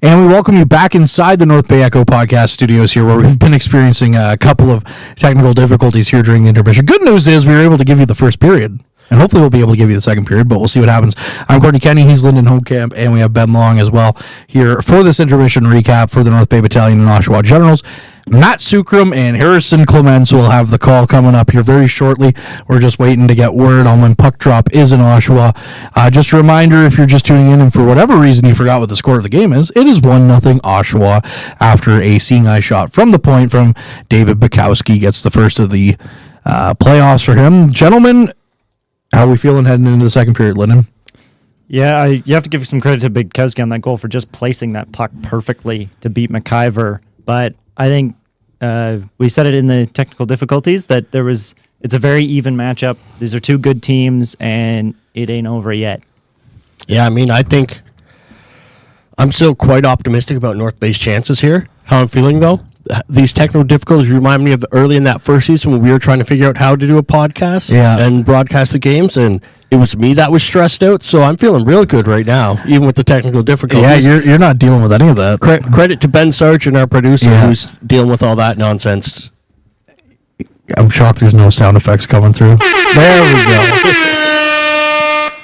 And we welcome you back inside the North Bay Echo podcast studios here, where we've been experiencing a couple of technical difficulties here during the intermission. Good news is we were able to give you the first period, and hopefully we'll be able to give you the second period, but we'll see what happens. I'm Courtney Kenny, he's Lyndon Homecamp, and we have Ben Long as well here for this intermission recap for the North Bay Battalion and Oshawa Generals. Matt Sukram and Harrison Clements will have the call coming up here very shortly. We're just waiting to get word on when puck drop is in Oshawa. Just a reminder, if you're just tuning in and for whatever reason you forgot what the score of the game is, it is 1-0 Oshawa after a seeing eye shot from the point from David Bukowski. Gets the first of the playoffs for him. Gentlemen, how are we feeling heading into the second period, Lyndon? Yeah, you have to give some credit to Bukowski on that goal for just placing that puck perfectly to beat McIver. But I think we said it in the technical difficulties that it's a very even matchup. These are two good teams, and it ain't over yet. Yeah, I mean, I think I'm still quite optimistic about North Bay's chances here. How I'm feeling, though, these technical difficulties remind me of early in that first season when we were trying to figure out how to do a podcast and broadcast the games, and it was me that was stressed out, so I'm feeling real good right now, even with the technical difficulties. Yeah, you're not dealing with any of that. Credit to Ben Sargent, our producer, who's dealing with all that nonsense. I'm shocked there's no sound effects coming through. There we go.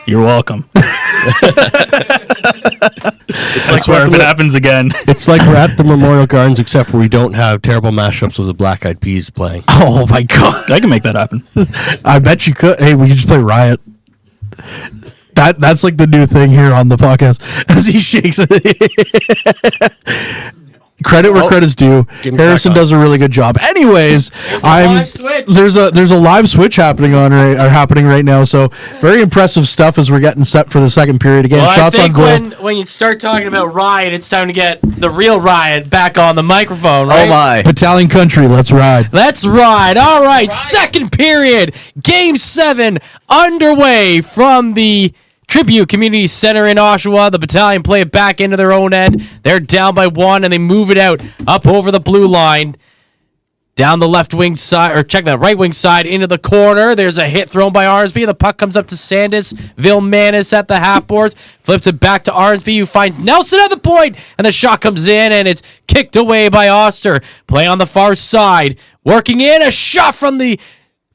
You're welcome. I swear if it happens again. It's like we're at the Memorial Gardens, except for we don't have terrible mashups with the Black Eyed Peas playing. Oh, my God. I can make that happen. I bet you could. Hey, we could just play Riot. That's like the new thing here on the podcast as he shakes it. Credit where credit's due. Harrison does a really good job. Anyways, there's a live switch happening right now. So very impressive stuff as we're getting set for the second period again. Well, shots I think on goal. When you start talking about Riot, it's time to get the real Riot back on the microphone, right? Oh my! Battalion country, let's ride. Let's ride. All right, second period, Game 7 underway from the Tribute Community Center in Oshawa. The Battalion play it back into their own end. They're down by 1, and they move it out up over the blue line. Down the left wing side, or check that right wing side into the corner. There's a hit thrown by Arnsby. The puck comes up to Sandis. Vilmanis at the half boards. Flips it back to Arnsby, who finds Nelson at the point. And the shot comes in, and it's kicked away by Oster. Play on the far side. Working in, a shot from the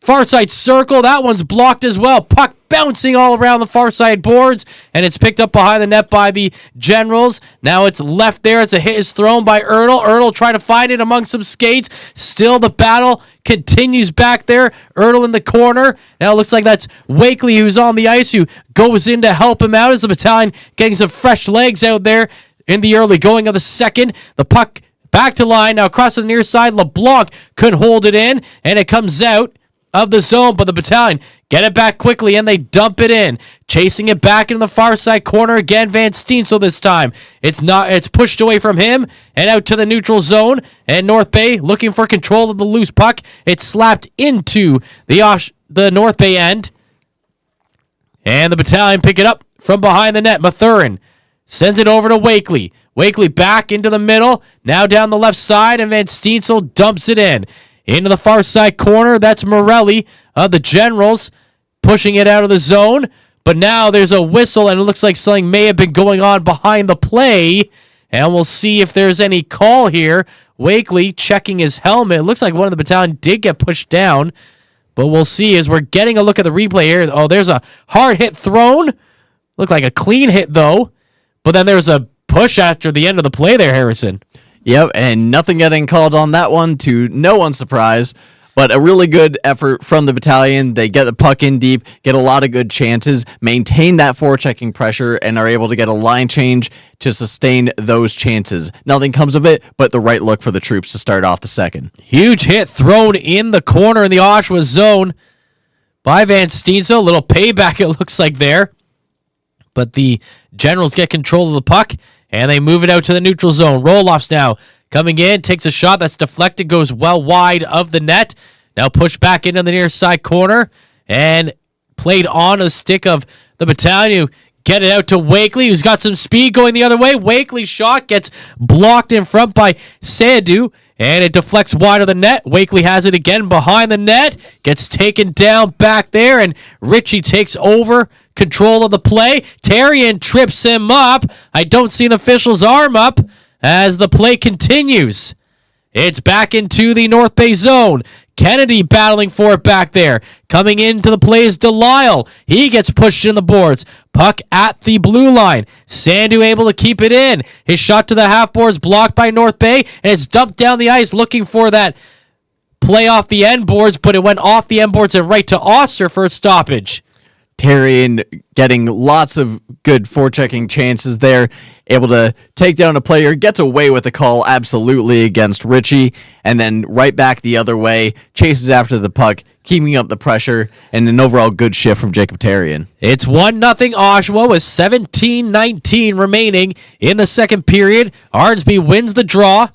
far side circle. That one's blocked as well. Puck bouncing all around the far side boards, and it's picked up behind the net by the Generals. Now it's left there. It's a hit is thrown by Erdl. Erdl trying to find it among some skates. Still the battle continues back there. Erdl in the corner. Now it looks like that's Wakely who's on the ice, who goes in to help him out as the Battalion getting some fresh legs out there in the early going of the second. The puck back to line. Now across to the near side. LeBlanc couldn't hold it in, and it comes out of the zone, but the Battalion get it back quickly, and they dump it in. Chasing it back in the far side corner again, Van Steensel this time. It's pushed away from him and out to the neutral zone, and North Bay looking for control of the loose puck. It's slapped into the North Bay end, and the Battalion pick it up from behind the net. Mathurin sends it over to Wakely. Wakely back into the middle, now down the left side, and Van Steensel dumps it in. Into the far side corner, that's Morelli of the Generals pushing it out of the zone. But now there's a whistle, and it looks like something may have been going on behind the play. And we'll see if there's any call here. Wakely checking his helmet. It looks like one of the Battalion did get pushed down. But we'll see as we're getting a look at the replay here. Oh, there's a hard hit thrown. Looked like a clean hit, though. But then there's a push after the end of the play there, Harrison. Yep, and nothing getting called on that one, to no one's surprise. But a really good effort from the Battalion. They get the puck in deep, get a lot of good chances, maintain that forechecking pressure, and are able to get a line change to sustain those chances. Nothing comes of it, but the right look for the troops to start off the second. Huge hit thrown in the corner in the Oshawa zone by Van Steensel. A little payback, it looks like there. But the Generals get control of the puck, and they move it out to the neutral zone. Roloff's now coming in, takes a shot that's deflected, goes well wide of the net. Now pushed back into the near side corner and played on a stick of the Battalion. Get it out to Wakely, who's got some speed going the other way. Wakely's shot gets blocked in front by Sandu, and it deflects wide of the net. Wakely has it again behind the net, gets taken down back there, and Ritchie takes over control of the play. Tarian trips him up. I don't see an official's arm up as the play continues. It's back into the North Bay zone. Kennedy battling for it back there. Coming into the play is Delisle. He gets pushed in the boards. Puck at the blue line. Sandu able to keep it in. His shot to the half boards blocked by North Bay, and it's dumped down the ice looking for that play off the end boards, but it went off the end boards and right to Oster for a stoppage. Tarian getting lots of good forechecking chances there, able to take down a player, gets away with the call absolutely against Ritchie, and then right back the other way, chases after the puck, keeping up the pressure, and an overall good shift from Jacob Tarian. It's 1-0 Oshawa with 17:19 remaining in the second period. Arnsby wins the draw,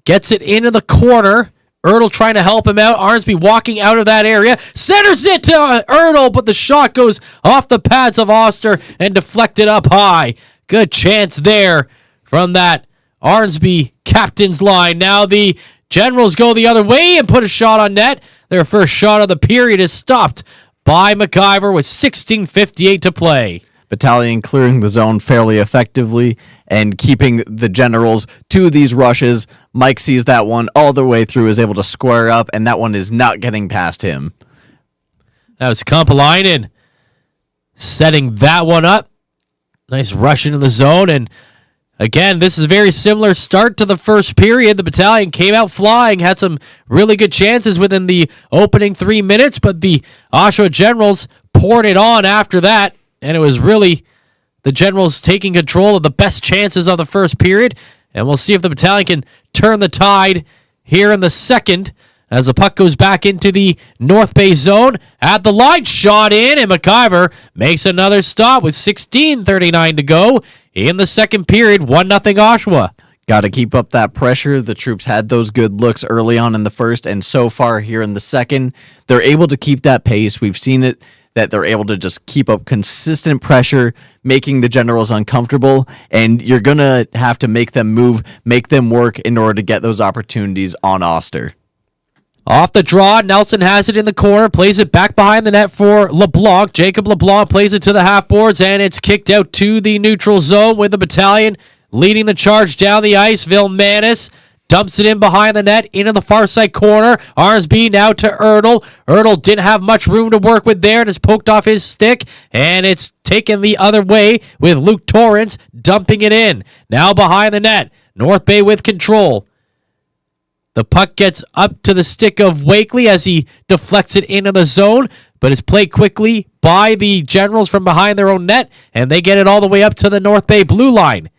gets it into the corner. Ertl trying to help him out. Arnsby walking out of that area. Centers it to Ertl, but the shot goes off the pads of Oster and deflected up high. Good chance there from that Arnsby captain's line. Now the Generals go the other way and put a shot on net. Their first shot of the period is stopped by McIver with 16:58 to play. Battalion clearing the zone fairly effectively and keeping the Generals to these rushes. Mike sees that one all the way through, is able to square up, and that one is not getting past him. That was Kampalainen setting that one up. Nice rush into the zone, and again, this is a very similar start to the first period. The Battalion came out flying, had some really good chances within the opening 3 minutes, but the Oshawa Generals poured it on after that. And it was really the Generals taking control of the best chances of the first period. And we'll see if the Battalion can turn the tide here in the second as the puck goes back into the North Bay zone. At the line, shot in, and McIver makes another stop with 16:39 to go in the second period. 1-0 Oshawa. Got to keep up that pressure. The troops had those good looks early on in the first, and so far here in the second, they're able to keep that pace. We've seen it, that they're able to just keep up consistent pressure, making the Generals uncomfortable, and you're going to have to make them move, make them work in order to get those opportunities on Oster. Off the draw, Nelson has it in the corner, plays it back behind the net for LeBlanc. Jacob LeBlanc plays it to the half boards, and it's kicked out to the neutral zone with the Battalion leading the charge down the ice. Vilmanis dumps it in behind the net into the far side corner. Arnsby now to Ertl. Ertl didn't have much room to work with there and has poked off his stick, and it's taken the other way with Luke Torrance dumping it in. Now behind the net, North Bay with control. The puck gets up to the stick of Wakely as he deflects it into the zone, but it's played quickly by the Generals from behind their own net, and they get it all the way up to the North Bay blue line.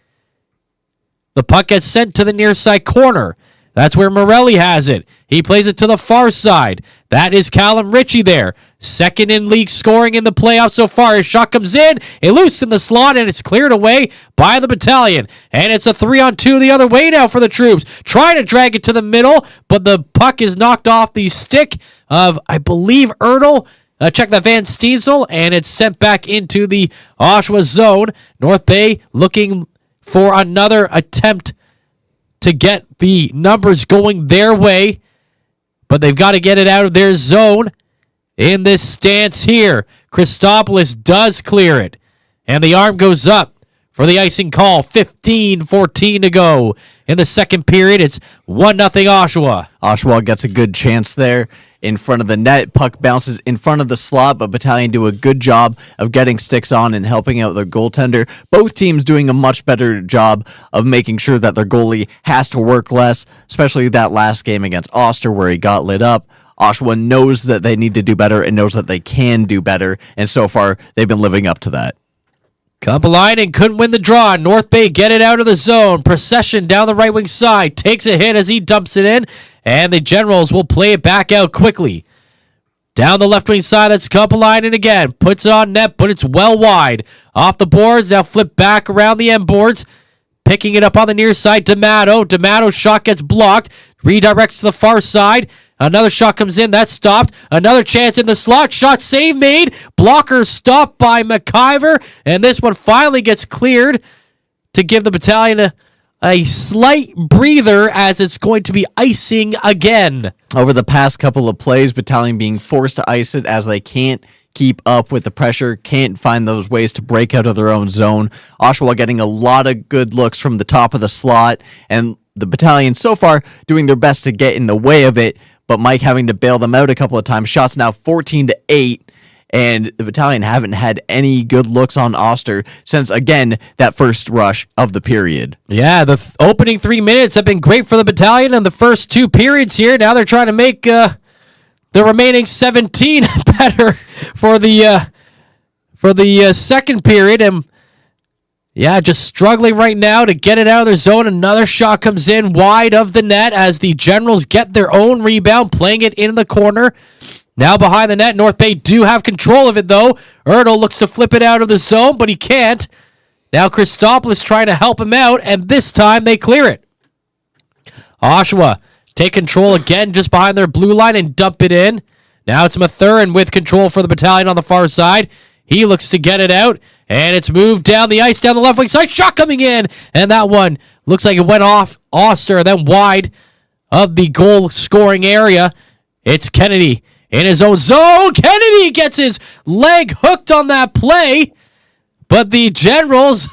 The puck gets sent to the near side corner. That's where Morelli has it. He plays it to the far side. That is Callum Ritchie there. Second in league scoring in the playoffs so far. His shot comes in, it loose in the slot, and it's cleared away by the Battalion. And it's a 3-on-2 the other way now for the troops. Trying to drag it to the middle, but the puck is knocked off the stick of, I believe, Ertl. Check that Van Steensel, and it's sent back into the Oshawa zone. North Bay looking for another attempt to get the numbers going their way, but they've got to get it out of their zone in this stance here. Christopoulos does clear it, and the arm goes up for the icing call. 15-14 to go in the second period. It's 1-0 Oshawa. Oshawa gets a good chance there in front of the net. Puck bounces in front of the slot, but Battalion do a good job of getting sticks on and helping out their goaltender. Both teams doing a much better job of making sure that their goalie has to work less, especially that last game against Oster where he got lit up. Oshawa knows that they need to do better and knows that they can do better, and so far they've been living up to that. Kampalainen couldn't win the draw. North Bay get it out of the zone. Procession down the right wing side. Takes a hit as he dumps it in. And the Generals will play it back out quickly. Down the left wing side, that's Kampalainen again. Puts it on net, but it's well wide. Off the boards, now flip back around the end boards. Picking it up on the near side, D'Amato. D'Amato's shot gets blocked. Redirects to the far side. Another shot comes in. That's stopped. Another chance in the slot. Shot save made. Blocker stopped by McIver. And this one finally gets cleared to give the Battalion a slight breather as it's going to be icing again. Over the past couple of plays, Battalion being forced to ice it as they can't keep up with the pressure, can't find those ways to break out of their own zone. Oshawa getting a lot of good looks from the top of the slot, and the Battalion so far doing their best to get in the way of it, but Mike having to bail them out a couple of times. Shots now 14-8. And the Battalion haven't had any good looks on Oster since, again, that first rush of the period. Yeah, the opening 3 minutes have been great for the Battalion in the first 2 periods here. Now they're trying to make the remaining 17 better for the second period. And yeah, just struggling right now to get it out of their zone. Another shot comes in wide of the net as the Generals get their own rebound, playing it in the corner. Now behind the net, North Bay do have control of it, though. Ertl looks to flip it out of the zone, but he can't. Now Christopoulos trying to help him out, and this time they clear it. Oshawa take control again just behind their blue line and dump it in. Now it's Mathurin with control for the Battalion on the far side. He looks to get it out, and it's moved down the ice, down the left wing side. Shot coming in, and that one looks like it went off Oster, then wide of the goal-scoring area. It's Kennedy in his own zone. Kennedy gets his leg hooked on that play, but the Generals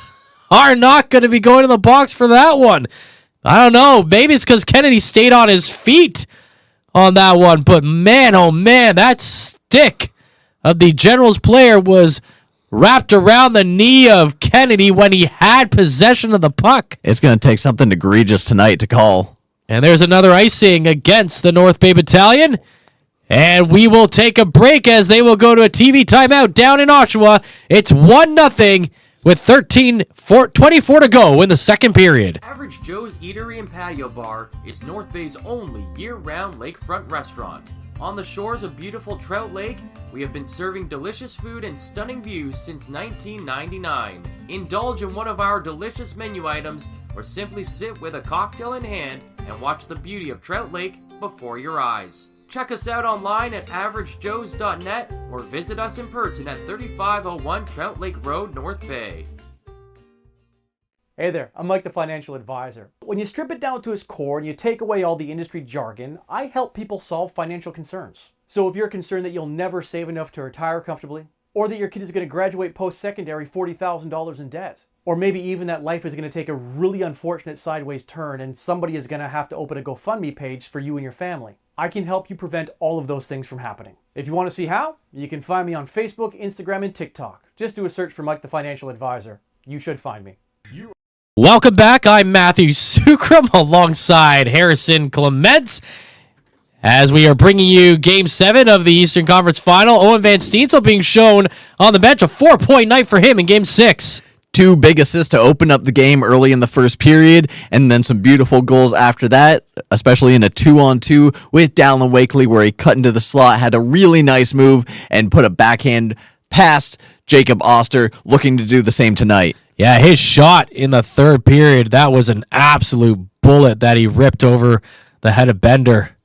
are not going to be going to the box for that one. I don't know. Maybe it's because Kennedy stayed on his feet on that one, but man, oh man, that stick of the Generals player was wrapped around the knee of Kennedy when he had possession of the puck. It's going to take something egregious tonight to call. And there's another icing against the North Bay Battalion. And we will take a break as they will go to a TV timeout down in Oshawa. It's 1-0 with 24 to go in the second period. Average Joe's Eatery and Patio Bar is North Bay's only year-round lakefront restaurant. On the shores of beautiful Trout Lake, we have been serving delicious food and stunning views since 1999. Indulge in one of our delicious menu items or simply sit with a cocktail in hand and watch the beauty of Trout Lake before your eyes. Check us out online at averagejoes.net or visit us in person at 3501 Trout Lake Road, North Bay. Hey there, I'm Mike the Financial Advisor. When you strip it down to its core and you take away all the industry jargon, I help people solve financial concerns. So if you're concerned that you'll never save enough to retire comfortably, or that your kid is going to graduate post-secondary $40,000 in debt, or maybe even that life is going to take a really unfortunate sideways turn and somebody is going to have to open a GoFundMe page for you and your family, I can help you prevent all of those things from happening. If you want to see how, you can find me on Facebook, Instagram, and TikTok. Just do a search for Mike the Financial Advisor. You should find me. Welcome back. I'm Matthew Sukram alongside Harrison Clements as we are bringing you Game 7 of the Eastern Conference Final. Owen Van Steensel being shown on the bench. A 4-point night for him in Game 6. 2 big assists to open up the game early in the first period, and then some beautiful goals after that, especially in a 2-on-2 with Dallin Wakely, where he cut into the slot, had a really nice move, and put a backhand past Jacob Oster, looking to do the same tonight. Yeah, his shot in the third period, that was an absolute bullet that he ripped over the head of Bender.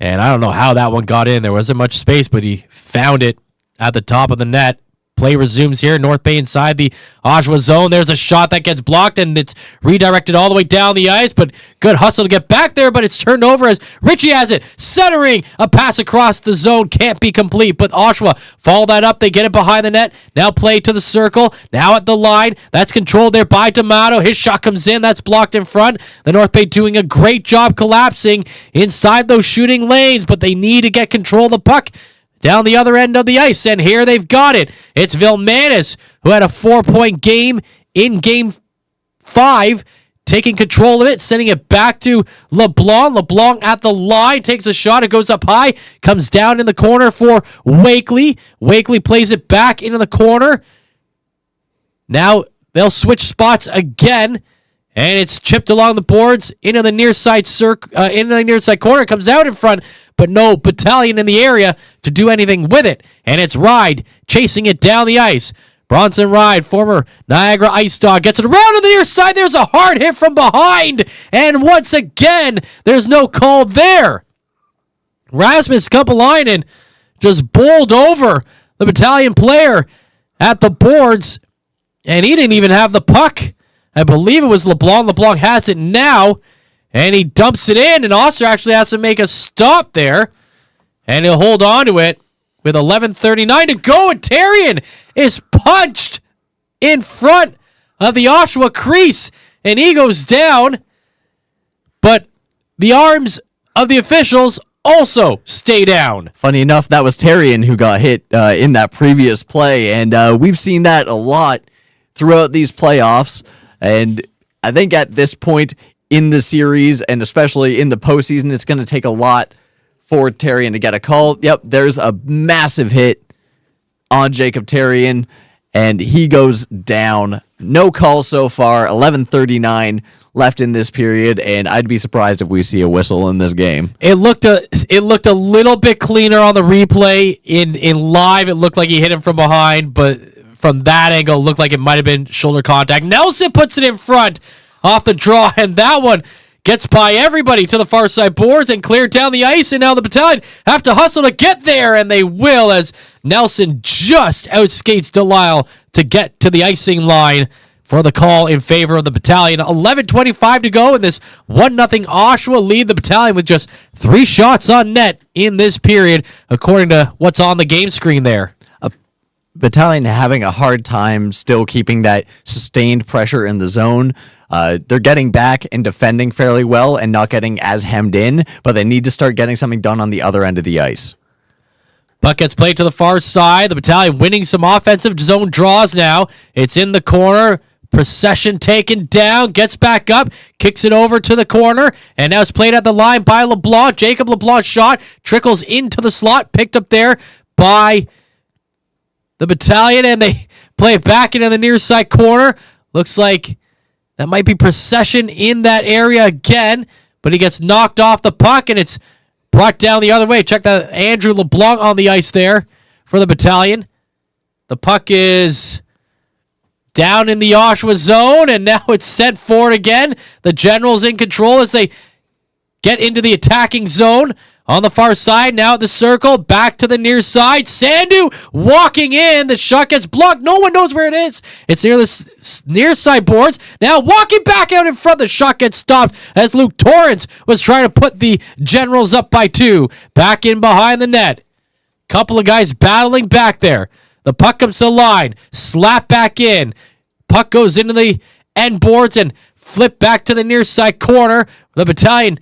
And I don't know how that one got in. There wasn't much space, but he found it at the top of the net. Play resumes here. North Bay inside the Oshawa zone. There's a shot that gets blocked, and it's redirected all the way down the ice, but good hustle to get back there, but it's turned over as Richie has it. Centering a pass across the zone. Can't be complete, but Oshawa follow that up. They get it behind the net. Now play to the circle. Now at the line. That's controlled there by D'Amato. His shot comes in. That's blocked in front. The North Bay doing a great job collapsing inside those shooting lanes, but they need to get control of the puck down the other end of the ice, and here they've got it. It's Vilmanis, who had a 4-point game in Game 5, taking control of it, sending it back to LeBlanc. LeBlanc at the line, takes a shot. It goes up high, comes down in the corner for Wakely. Wakely plays it back into the corner. Now they'll switch spots again, and it's chipped along the boards into the near side into the near side corner. It comes out in front, but no Battalion in the area to do anything with it. And it's Ride chasing it down the ice. Bronson Ride, former Niagara Ice Dog, gets it around to the near side. There's a hard hit from behind. And once again, there's no call there. Rasmus Kumpalainen just bowled over the Battalion player at the boards, and he didn't even have the puck. I believe it was LeBlanc. LeBlanc has it now, and he dumps it in, and Oster actually has to make a stop there, and he'll hold on to it with 11:39 to go, and Tarian is punched in front of the Oshawa crease, and he goes down. But the arms of the officials also stay down. Funny enough, that was Tarian who got hit in that previous play, and we've seen that a lot throughout these playoffs. And I think at this point in the series, and especially in the postseason, it's going to take a lot for Tarian to get a call. Yep, there's a massive hit on Jacob Tarian, and he goes down. No call so far. 11:39 left in this period, and I'd be surprised if we see a whistle in this game. It looked a little bit cleaner on the replay. In live, it looked like he hit him from behind, but from that angle, it looked like it might have been shoulder contact. Nelson puts it in front off the draw, and that one gets by everybody to the far side boards and cleared down the ice, and now the Battalion have to hustle to get there, and they will, as Nelson just outskates Delisle to get to the icing line for the call in favor of the Battalion. 11:25 to go in this 1-0 Oshawa lead. The Battalion with just 3 shots on net in this period, according to what's on the game screen there. Battalion having a hard time still keeping that sustained pressure in the zone. They're getting back and defending fairly well and not getting as hemmed in, but they need to start getting something done on the other end of the ice. Puck gets played to the far side. The Battalion winning some offensive zone draws now. It's in the corner. Procession taken down, gets back up, kicks it over to the corner, and now it's played at the line by LeBlanc. Jacob LeBlanc's shot trickles into the slot, picked up there by the Battalion, and they play it back into the near side corner. Looks like that might be Procession in that area again, but he gets knocked off the puck, and it's brought down the other way. Check that, Andrew LeBlanc on the ice there for the Battalion. The puck is down in the Oshawa zone, and now it's sent forward again. The Generals in control as they get into the attacking zone on the far side. Now at the circle, back to the near side. Sandu walking in. The shot gets blocked. No one knows where it is. It's near the near side boards. Now walking back out in front. The shot gets stopped as Luke Torrance was trying to put the Generals up by 2. Back in behind the net. Couple of guys battling back there. The puck comes to the line. Slap back in. Puck goes into the end boards and flip back to the near side corner. The Battalion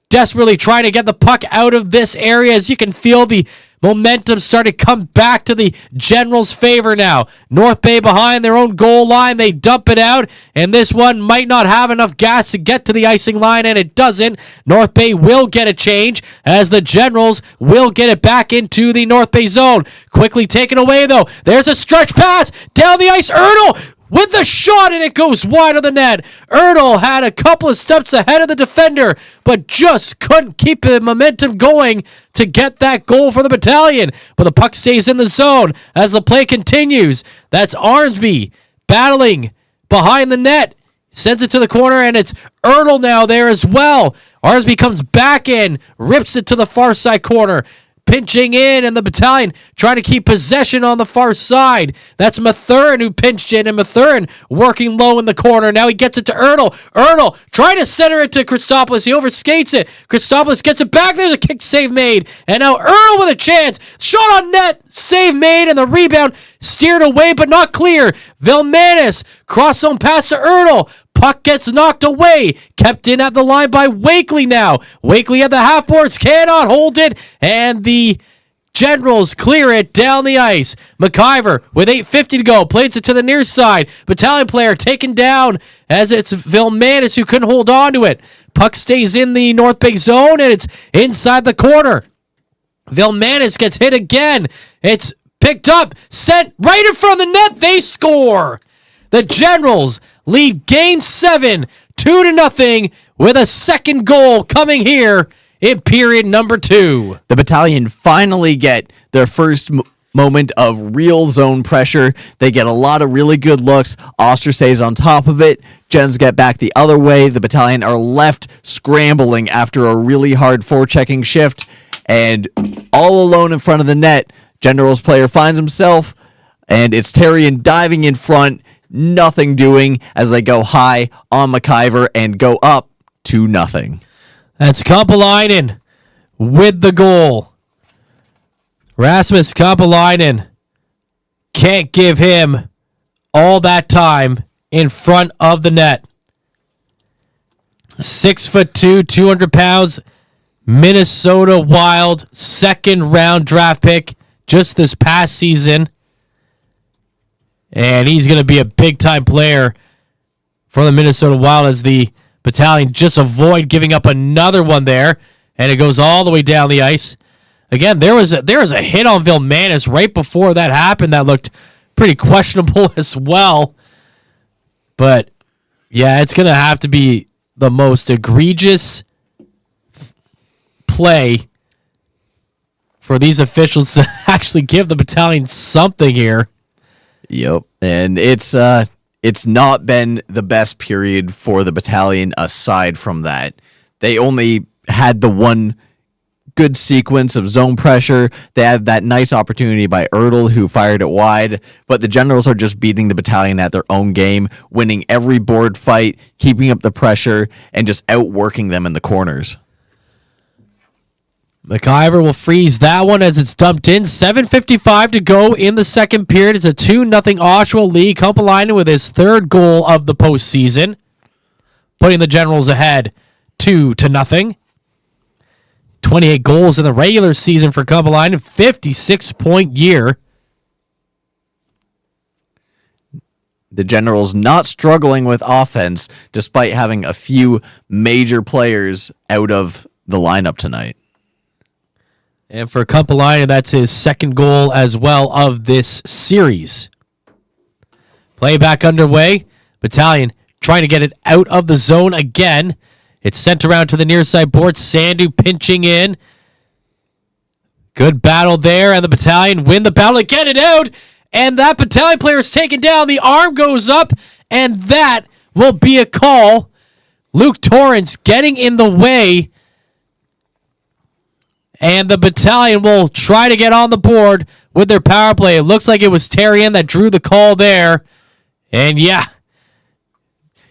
desperately trying to get the puck out of this area, as you can feel the momentum starting to come back to the Generals' favor now. North Bay behind their own goal line. They dump it out, and this one might not have enough gas to get to the icing line, and it doesn't. North Bay will get a change as the Generals will get it back into the North Bay zone. Quickly taken away, though. There's a stretch pass down the ice. Erdl with the shot, and it goes wide of the net. Erdl had a couple of steps ahead of the defender, but just couldn't keep the momentum going to get that goal for the Battalion. But the puck stays in the zone as the play continues. That's Arnsby battling behind the net. Sends it to the corner, and it's Erdl now there as well. Arnsby comes back in, rips it to the far side corner. Pinching in, and the Battalion trying to keep possession on the far side. That's Mathurin who pinched in, and Mathurin working low in the corner. Now he gets it to Erdl. Erdl trying to center it to Christopoulos. He overskates it. Christopoulos gets it back. There's a kick save made. And now Erdl with a chance. Shot on net. Save made, and the rebound steered away, but not clear. Vilmanis cross zone pass to Erdl. Puck gets knocked away. Kept in at the line by Wakely now. Wakely at the half boards. Cannot hold it. And the Generals clear it down the ice. McIver with 8:50 to go. Plays it to the near side. Battalion player taken down as it's Vilmanis who couldn't hold on to it. Puck stays in the North Bay zone, and it's inside the corner. Vilmanis gets hit again. It's picked up. Sent right in front of the net. They score. The Generals lead Game 7, 2-0, with a second goal coming here in period number 2. The Battalion finally get their first moment of real zone pressure. They get a lot of really good looks. Oster stays on top of it. Gens get back the other way. The Battalion are left scrambling after a really hard forechecking shift, and all alone in front of the net, Generals player finds himself, and it's Tarian diving in front. Nothing doing as they go high on McIver and go up 2-0. That's Kompalainen with the goal. Rasmus Kampalainen can't give him all that time in front of the net. 6'2", 200 pounds, Minnesota Wild, second round draft pick just this past season. And he's going to be a big time player for the Minnesota Wild as the Battalion just avoid giving up another one there. And it goes all the way down the ice. Again, there was a hit on Vilmanis right before that happened that looked pretty questionable as well. But, yeah, it's going to have to be the most egregious play for these officials to actually give the Battalion something here. Yep. And it's not been the best period for the Battalion aside from that. They only had the one good sequence of zone pressure. They had that nice opportunity by Ertl, who fired it wide, but the Generals are just beating the Battalion at their own game, winning every board fight, keeping up the pressure, and just outworking them in the corners. McIver will freeze that one as it's dumped in. 7:55 to go in the second period. It's a 2-0 Oshawa lead. Kampalainen with his third goal of the postseason, putting the Generals ahead 2-0. 28 goals in the regular season for Kampalainen, 56-point year. The Generals not struggling with offense despite having a few major players out of the lineup tonight. And for Kampalainen, that's his second goal as well of this series. Play back underway. Battalion trying to get it out of the zone again. It's sent around to the near side board. Sandu pinching in. Good battle there, and the Battalion win the battle to get it out. And that Battalion player is taken down. The arm goes up, and that will be a call. Luke Torrance getting in the way. And the Battalion will try to get on the board with their power play. It looks like it was Terrien that drew the call there. And yeah,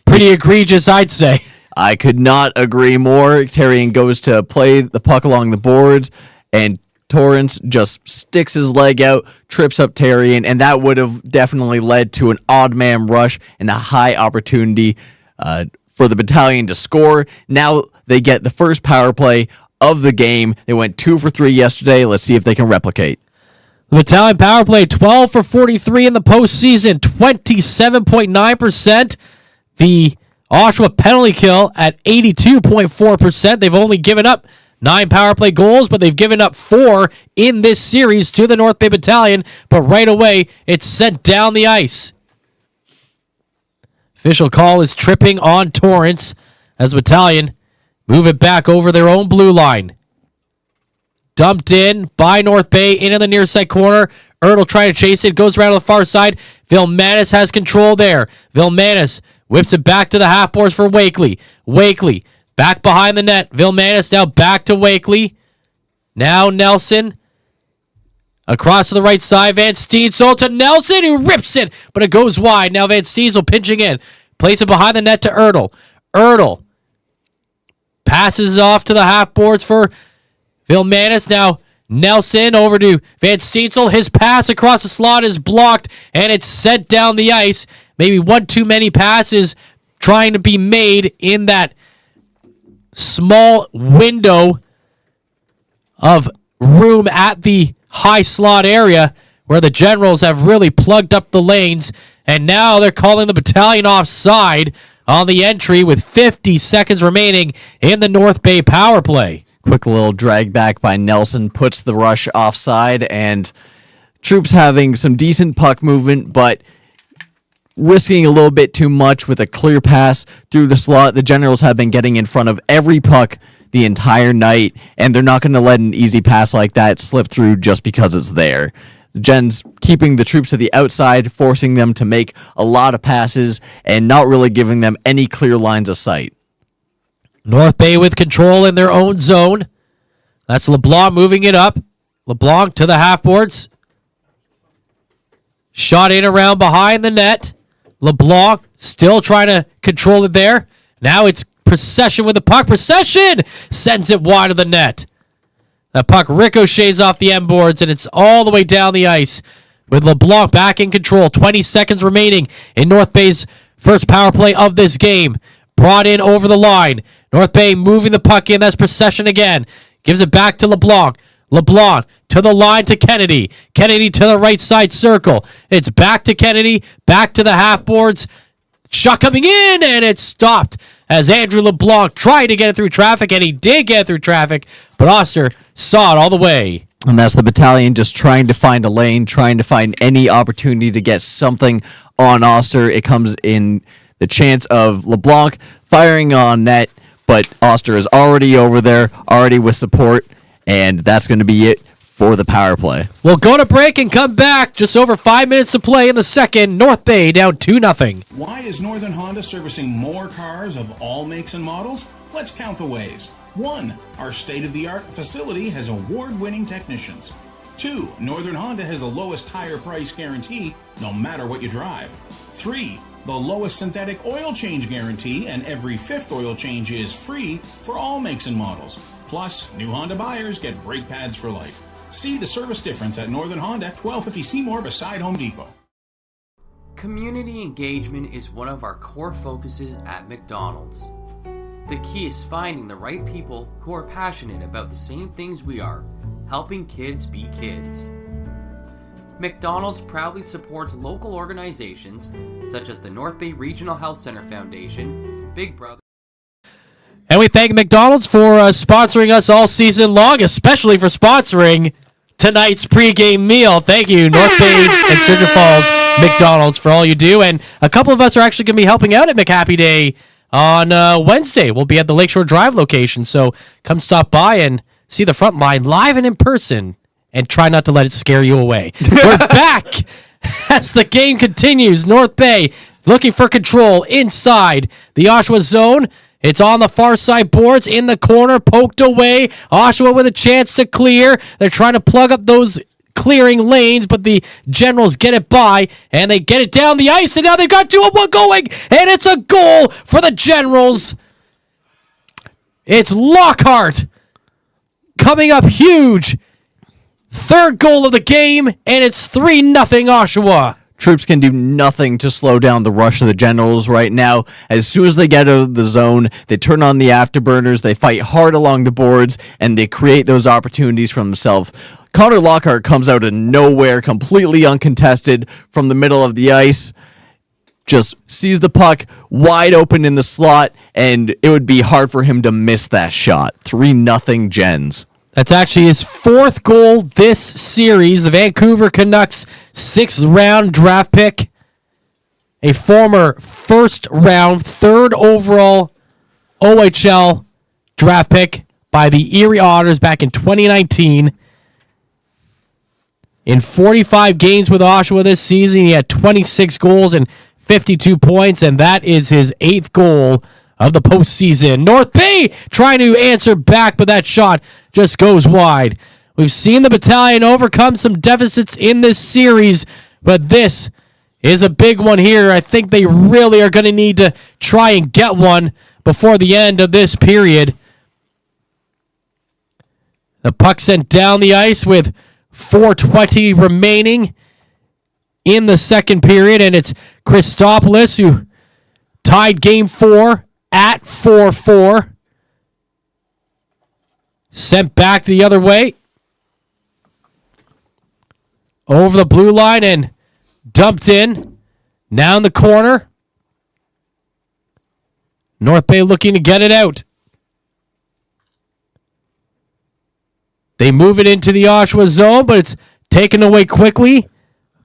pretty egregious, I'd say. I could not agree more. Terrien goes to play the puck along the boards, and Torrance just sticks his leg out, trips up Terrien, and that would have definitely led to an odd man rush and a high opportunity for the Battalion to score. Now they get the first power play of the game. They went 2 for 3 yesterday. Let's see if they can replicate. The Battalion power play 12 for 43 in the postseason, 27.9%. The Oshawa penalty kill at 82.4%. They've only given up 9 power play goals, but they've given up 4 in this series to the North Bay Battalion. But right away, it's sent down the ice. Official call is tripping on Torrance as Battalion move it back over their own blue line. Dumped in by North Bay into the near side corner. Ertl trying to chase it. Goes around to the far side. Vilmanis has control there. Vilmanis whips it back to the half boards for Wakely. Wakely back behind the net. Vilmanis now back to Wakely. Now Nelson. Across to the right side. Van Steensel to Nelson, who rips it, but it goes wide. Now Van Steensel pinching in. Place it behind the net to Ertl. Ertl passes it off to the half boards for Vilmanis. Now Nelson over to Van Steensel. His pass across the slot is blocked, and it's sent down the ice. Maybe one too many passes trying to be made in that small window of room at the high slot area where the Generals have really plugged up the lanes, and now they're calling the Battalion offside on the entry with 50 seconds remaining in the North Bay power play. Quick little drag back by Nelson puts the rush offside, and troops having some decent puck movement, but risking a little bit too much with a clear pass through the slot. The Generals have been getting in front of every puck the entire night, and they're not going to let an easy pass like that slip through just because it's there. The Gens keeping the troops to the outside, forcing them to make a lot of passes and not really giving them any clear lines of sight. North Bay with control in their own zone. That's LeBlanc moving it up. LeBlanc to the half boards. Shot in around behind the net. LeBlanc still trying to control it there. Now it's Procession with the puck. Procession sends it wide of the net. The puck ricochets off the end boards, and it's all the way down the ice with LeBlanc back in control. 20 seconds remaining in North Bay's first power play of this game. Brought in over the line. North Bay moving the puck in. That's possession again. Gives it back to LeBlanc. LeBlanc to the line to Kennedy. Kennedy to the right side circle. It's back to Kennedy. Back to the half boards. Shot coming in, and it's stopped as Andrew LeBlanc tried to get it through traffic, and he did get it through traffic, but Oster saw it all the way. And that's the Battalion just trying to find a lane, trying to find any opportunity to get something on Oster. It comes in the chance of LeBlanc firing on net, but Oster is already over there, already with support, and that's going to be it for the power play. We'll go to break and come back. Just over 5 minutes to play in the second. North Bay down 2-0. Why is Northern Honda servicing more cars of all makes and models? Let's count the ways. 1. Our state-of-the-art facility has award-winning technicians. 2. Northern Honda has the lowest tire price guarantee, no matter what you drive. 3. The lowest synthetic oil change guarantee, and every 5th oil change is free for all makes and models. Plus, new Honda buyers get brake pads for life. See the service difference at Northern Honda, 1250 Seymour beside Home Depot. Community engagement is one of our core focuses at McDonald's. The key is finding the right people who are passionate about the same things we are, helping kids be kids. McDonald's proudly supports local organizations such as the North Bay Regional Health Center Foundation, Big Brother. And we thank McDonald's for sponsoring us all season long, especially for sponsoring tonight's pregame meal. Thank you, North Bay and Sturgeon Falls McDonald's, for all you do. And a couple of us are actually going to be helping out at McHappy Day on Wednesday. We'll be at the Lakeshore Drive location, so come stop by and see the Frontline live and in person, and try not to let it scare you away. We're back as the game continues. North Bay looking for control inside the Oshawa zone. It's on the far side boards, in the corner, poked away. Oshawa with a chance to clear. They're trying to plug up those clearing lanes, but the Generals get it by, and they get it down the ice, and now they've got 2-1 going, and it's a goal for the Generals. It's Lockhart coming up huge. Third goal of the game, and it's 3-0 Oshawa. Troops can do nothing to slow down the rush of the Generals right now. As soon as they get out of the zone, they turn on the afterburners, they fight hard along the boards, and they create those opportunities for themselves. Connor Lockhart comes out of nowhere, completely uncontested from the middle of the ice, just sees the puck wide open in the slot, and it would be hard for him to miss that shot. 3-0 Gens. That's actually his fourth goal this series. The Vancouver Canucks 6th round draft pick. A former first round, third overall OHL draft pick by the Erie Otters back in 2019. In 45 games with Oshawa this season, he had 26 goals and 52 points, and that is his 8th goal of the postseason. North Bay trying to answer back, but that shot just goes wide. We've seen the Battalion overcome some deficits in this series, but this is a big one here. I think they really are going to need to try and get one before the end of this period. The puck sent down the ice with 4:20 remaining in the second period, and it's Christopoulos who tied game 4 at 4-4. Sent back the other way. Over the blue line and dumped in. Now in the corner. North Bay looking to get it out. They move it into the Oshawa zone, but it's taken away quickly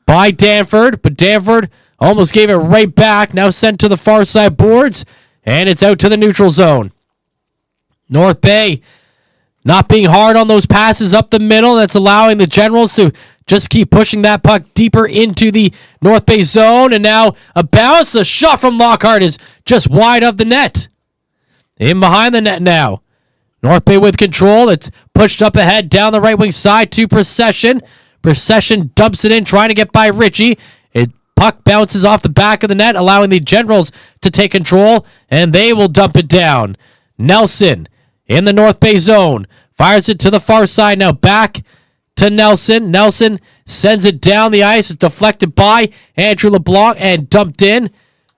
by Danford. But Danford almost gave it right back. Now sent to the far side boards. And it's out to the neutral zone. North Bay not being hard on those passes up the middle. That's allowing the Generals to just keep pushing that puck deeper into the North Bay zone. And now a bounce. A shot from Lockhart is just wide of the net. In behind the net now. North Bay with control. It's pushed up ahead down the right wing side to Procession. Procession dumps it in, trying to get by Ritchie. Puck bounces off the back of the net, allowing the Generals to take control, and they will dump it down. Nelson in the North Bay zone. Fires it to the far side. Now back to Nelson. Nelson sends it down the ice. It's deflected by Andrew LeBlanc and dumped in.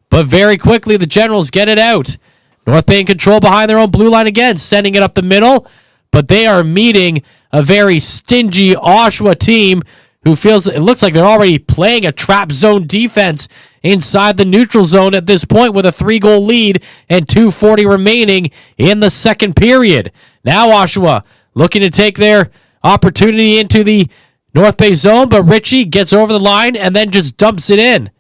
But very quickly, the Generals get it out. North Bay in control behind their own blue line again, sending it up the middle. But they are meeting a very stingy Oshawa team who feels it looks like they're already playing a trap zone defense inside the neutral zone at this point with a 3-goal lead and 2:40 remaining in the second period. Now Oshawa looking to take their opportunity into the North Bay zone, but Ritchie gets over the line and then just dumps it in.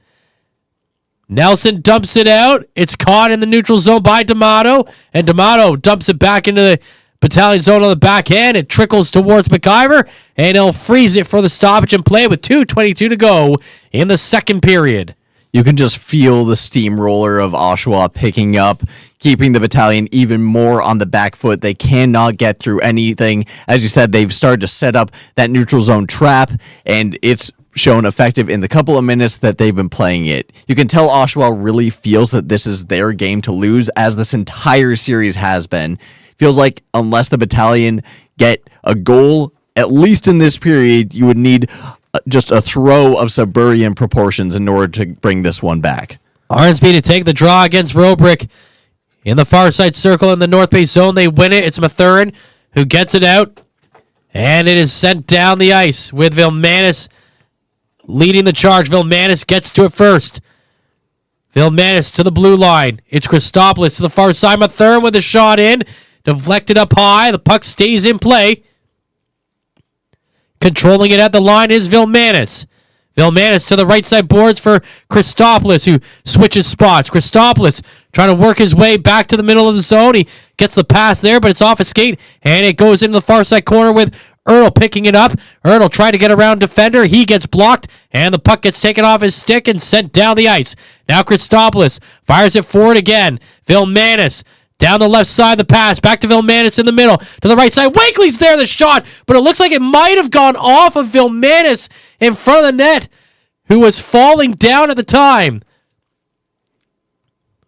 Nelson dumps it out. It's caught in the neutral zone by D'Amato, and D'Amato dumps it back into the Battalion zone on the backhand. It trickles towards McIver, and he'll freeze it for the stoppage and play with 2:22 to go in the second period. You can just feel the steamroller of Oshawa picking up, keeping the Battalion even more on the back foot. They cannot get through anything. As you said, they've started to set up that neutral zone trap, and it's shown effective in the couple of minutes that they've been playing it. You can tell Oshawa really feels that this is their game to lose, as this entire series has been. Feels like unless the Battalion get a goal, at least in this period, you would need just a throw of Siberian proportions in order to bring this one back. Arnsby to take the draw against Robrick in the far side circle in the North Bay zone. They win it. It's Mathurin who gets it out, and it is sent down the ice with Vilmanis leading the charge. Vilmanis gets to it first. Vilmanis to the blue line. It's Christopoulos to the far side. Mathurin with a shot in. Deflected up high. The puck stays in play. Controlling it at the line is Vilmanis. Vilmanis to the right side boards for Christopoulos, who switches spots. Christopoulos trying to work his way back to the middle of the zone. He gets the pass there, but it's off his skate, and it goes into the far side corner with Erdl picking it up. Erdl trying to get around defender. He gets blocked, and the puck gets taken off his stick and sent down the ice. Now Christopoulos fires it forward again. Vilmanis down the left side, the pass. Back to Vilmanis in the middle. To the right side. Wakely's there, the shot. But it looks like it might have gone off of Vilmanis in front of the net, who was falling down at the time.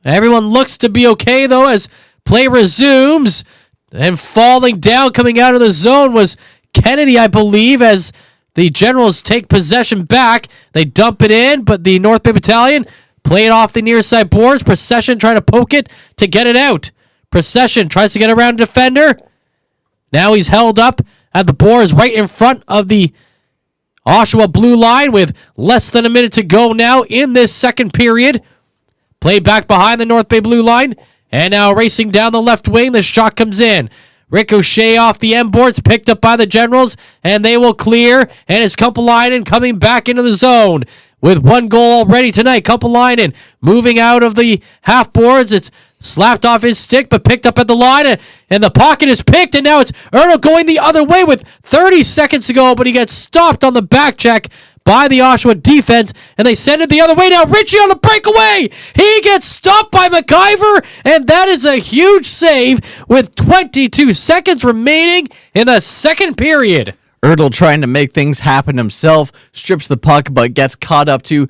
Everyone looks to be okay, though, as play resumes. And falling down, coming out of the zone, was Kennedy, I believe, as the Generals take possession back. They dump it in, but the North Bay Battalion play it off the near side boards. Procession trying to poke it to get it out. Procession tries to get around defender. Now he's held up at the boards right in front of the Oshawa blue line with less than a minute to go now in this second period. Played back behind the North Bay blue line. And now racing down the left wing, the shot comes in. Ricochet off the end boards, picked up by the Generals, and they will clear. And it's Kumpalainen coming back into the zone with 1 goal already tonight. Kumpalainen moving out of the half boards. It's slapped off his stick, but picked up at the line, and the pocket is picked, and now it's Erdl going the other way with 30 seconds to go, but he gets stopped on the back check by the Oshawa defense, and they send it the other way. Now Ritchie on the breakaway. He gets stopped by McIver, and that is a huge save with 22 seconds remaining in the second period. Erdl trying to make things happen himself, strips the puck, but gets caught up too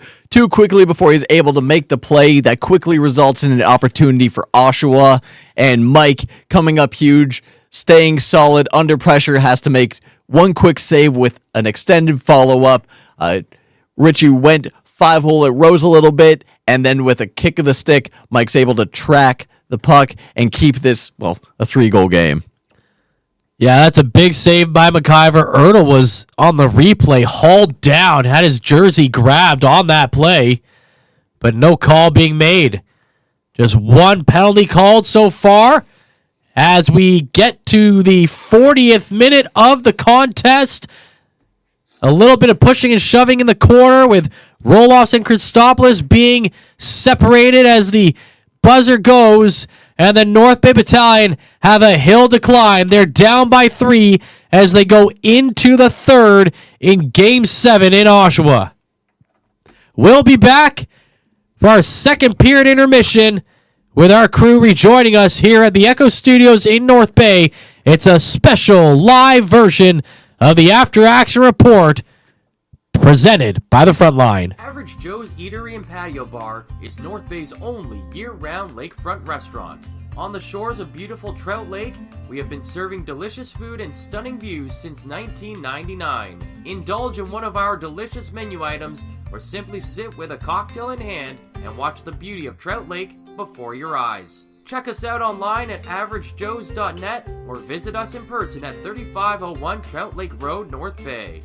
quickly before he's able to make the play that quickly results in an opportunity for Oshawa. And Mike coming up huge, staying solid under pressure, has to make one quick save with an extended follow-up. Ritchie went 5-hole, it rose a little bit, and then with a kick of the stick, Mike's able to track the puck and keep this, a 3-goal game. Yeah, that's a big save by McIver. Erdl was on the replay, hauled down, had his jersey grabbed on that play, but no call being made. Just one penalty called so far as we get to the 40th minute of the contest. A little bit of pushing and shoving in the corner with Roloffs and Christopoulos being separated as the buzzer goes, and the North Bay Battalion have a hill to climb. They're down by 3 as they go into the third in Game 7 in Oshawa. We'll be back for our second period intermission with our crew rejoining us here at the Echo Studios in North Bay. It's a special live version of the After Action Report presented by the Frontline. Average Joe's Eatery and Patio Bar is North Bay's only year-round lakefront restaurant. On the shores of beautiful Trout Lake, we have been serving delicious food and stunning views since 1999. Indulge in one of our delicious menu items, or simply sit with a cocktail in hand and watch the beauty of Trout Lake before your eyes. Check us out online at averagejoes.net or visit us in person at 3501 Trout Lake Road, North Bay.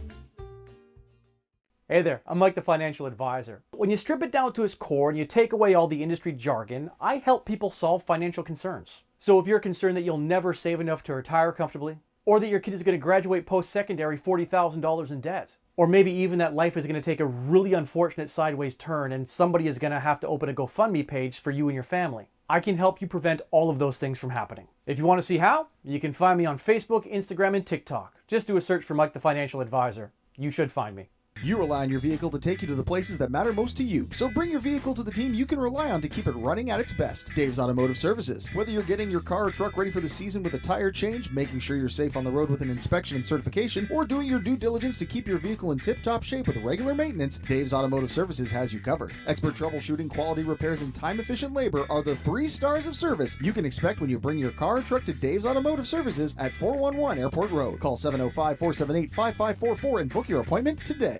Hey there, I'm Mike the Financial Advisor. When you strip it down to its core and you take away all the industry jargon, I help people solve financial concerns. So if you're concerned that you'll never save enough to retire comfortably, or that your kid is going to graduate post-secondary $40,000 in debt, or maybe even that life is going to take a really unfortunate sideways turn and somebody is going to have to open a GoFundMe page for you and your family, I can help you prevent all of those things from happening. If you want to see how, you can find me on Facebook, Instagram, and TikTok. Just do a search for Mike the Financial Advisor. You should find me. You rely on your vehicle to take you to the places that matter most to you. So bring your vehicle to the team you can rely on to keep it running at its best. Dave's Automotive Services. Whether you're getting your car or truck ready for the season with a tire change, making sure you're safe on the road with an inspection and certification, or doing your due diligence to keep your vehicle in tip-top shape with regular maintenance, Dave's Automotive Services has you covered. Expert troubleshooting, quality repairs, and time-efficient labor are the 3 stars of service you can expect when you bring your car or truck to Dave's Automotive Services at 411 Airport Road. Call 705-478-5544 and book your appointment today.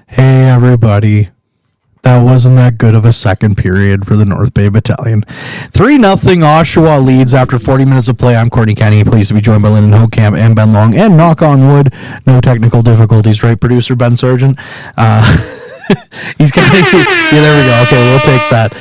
Hey everybody, that wasn't that good of a second period for the North Bay Battalion. 3-0 Oshawa leads after 40 minutes of play. I'm Courtney Kenny, pleased to be joined by Lyndon Hokamp and Ben Long, and knock on wood, no technical difficulties, right, producer Ben Sargent? He's got yeah, there we go. Okay, we'll take that.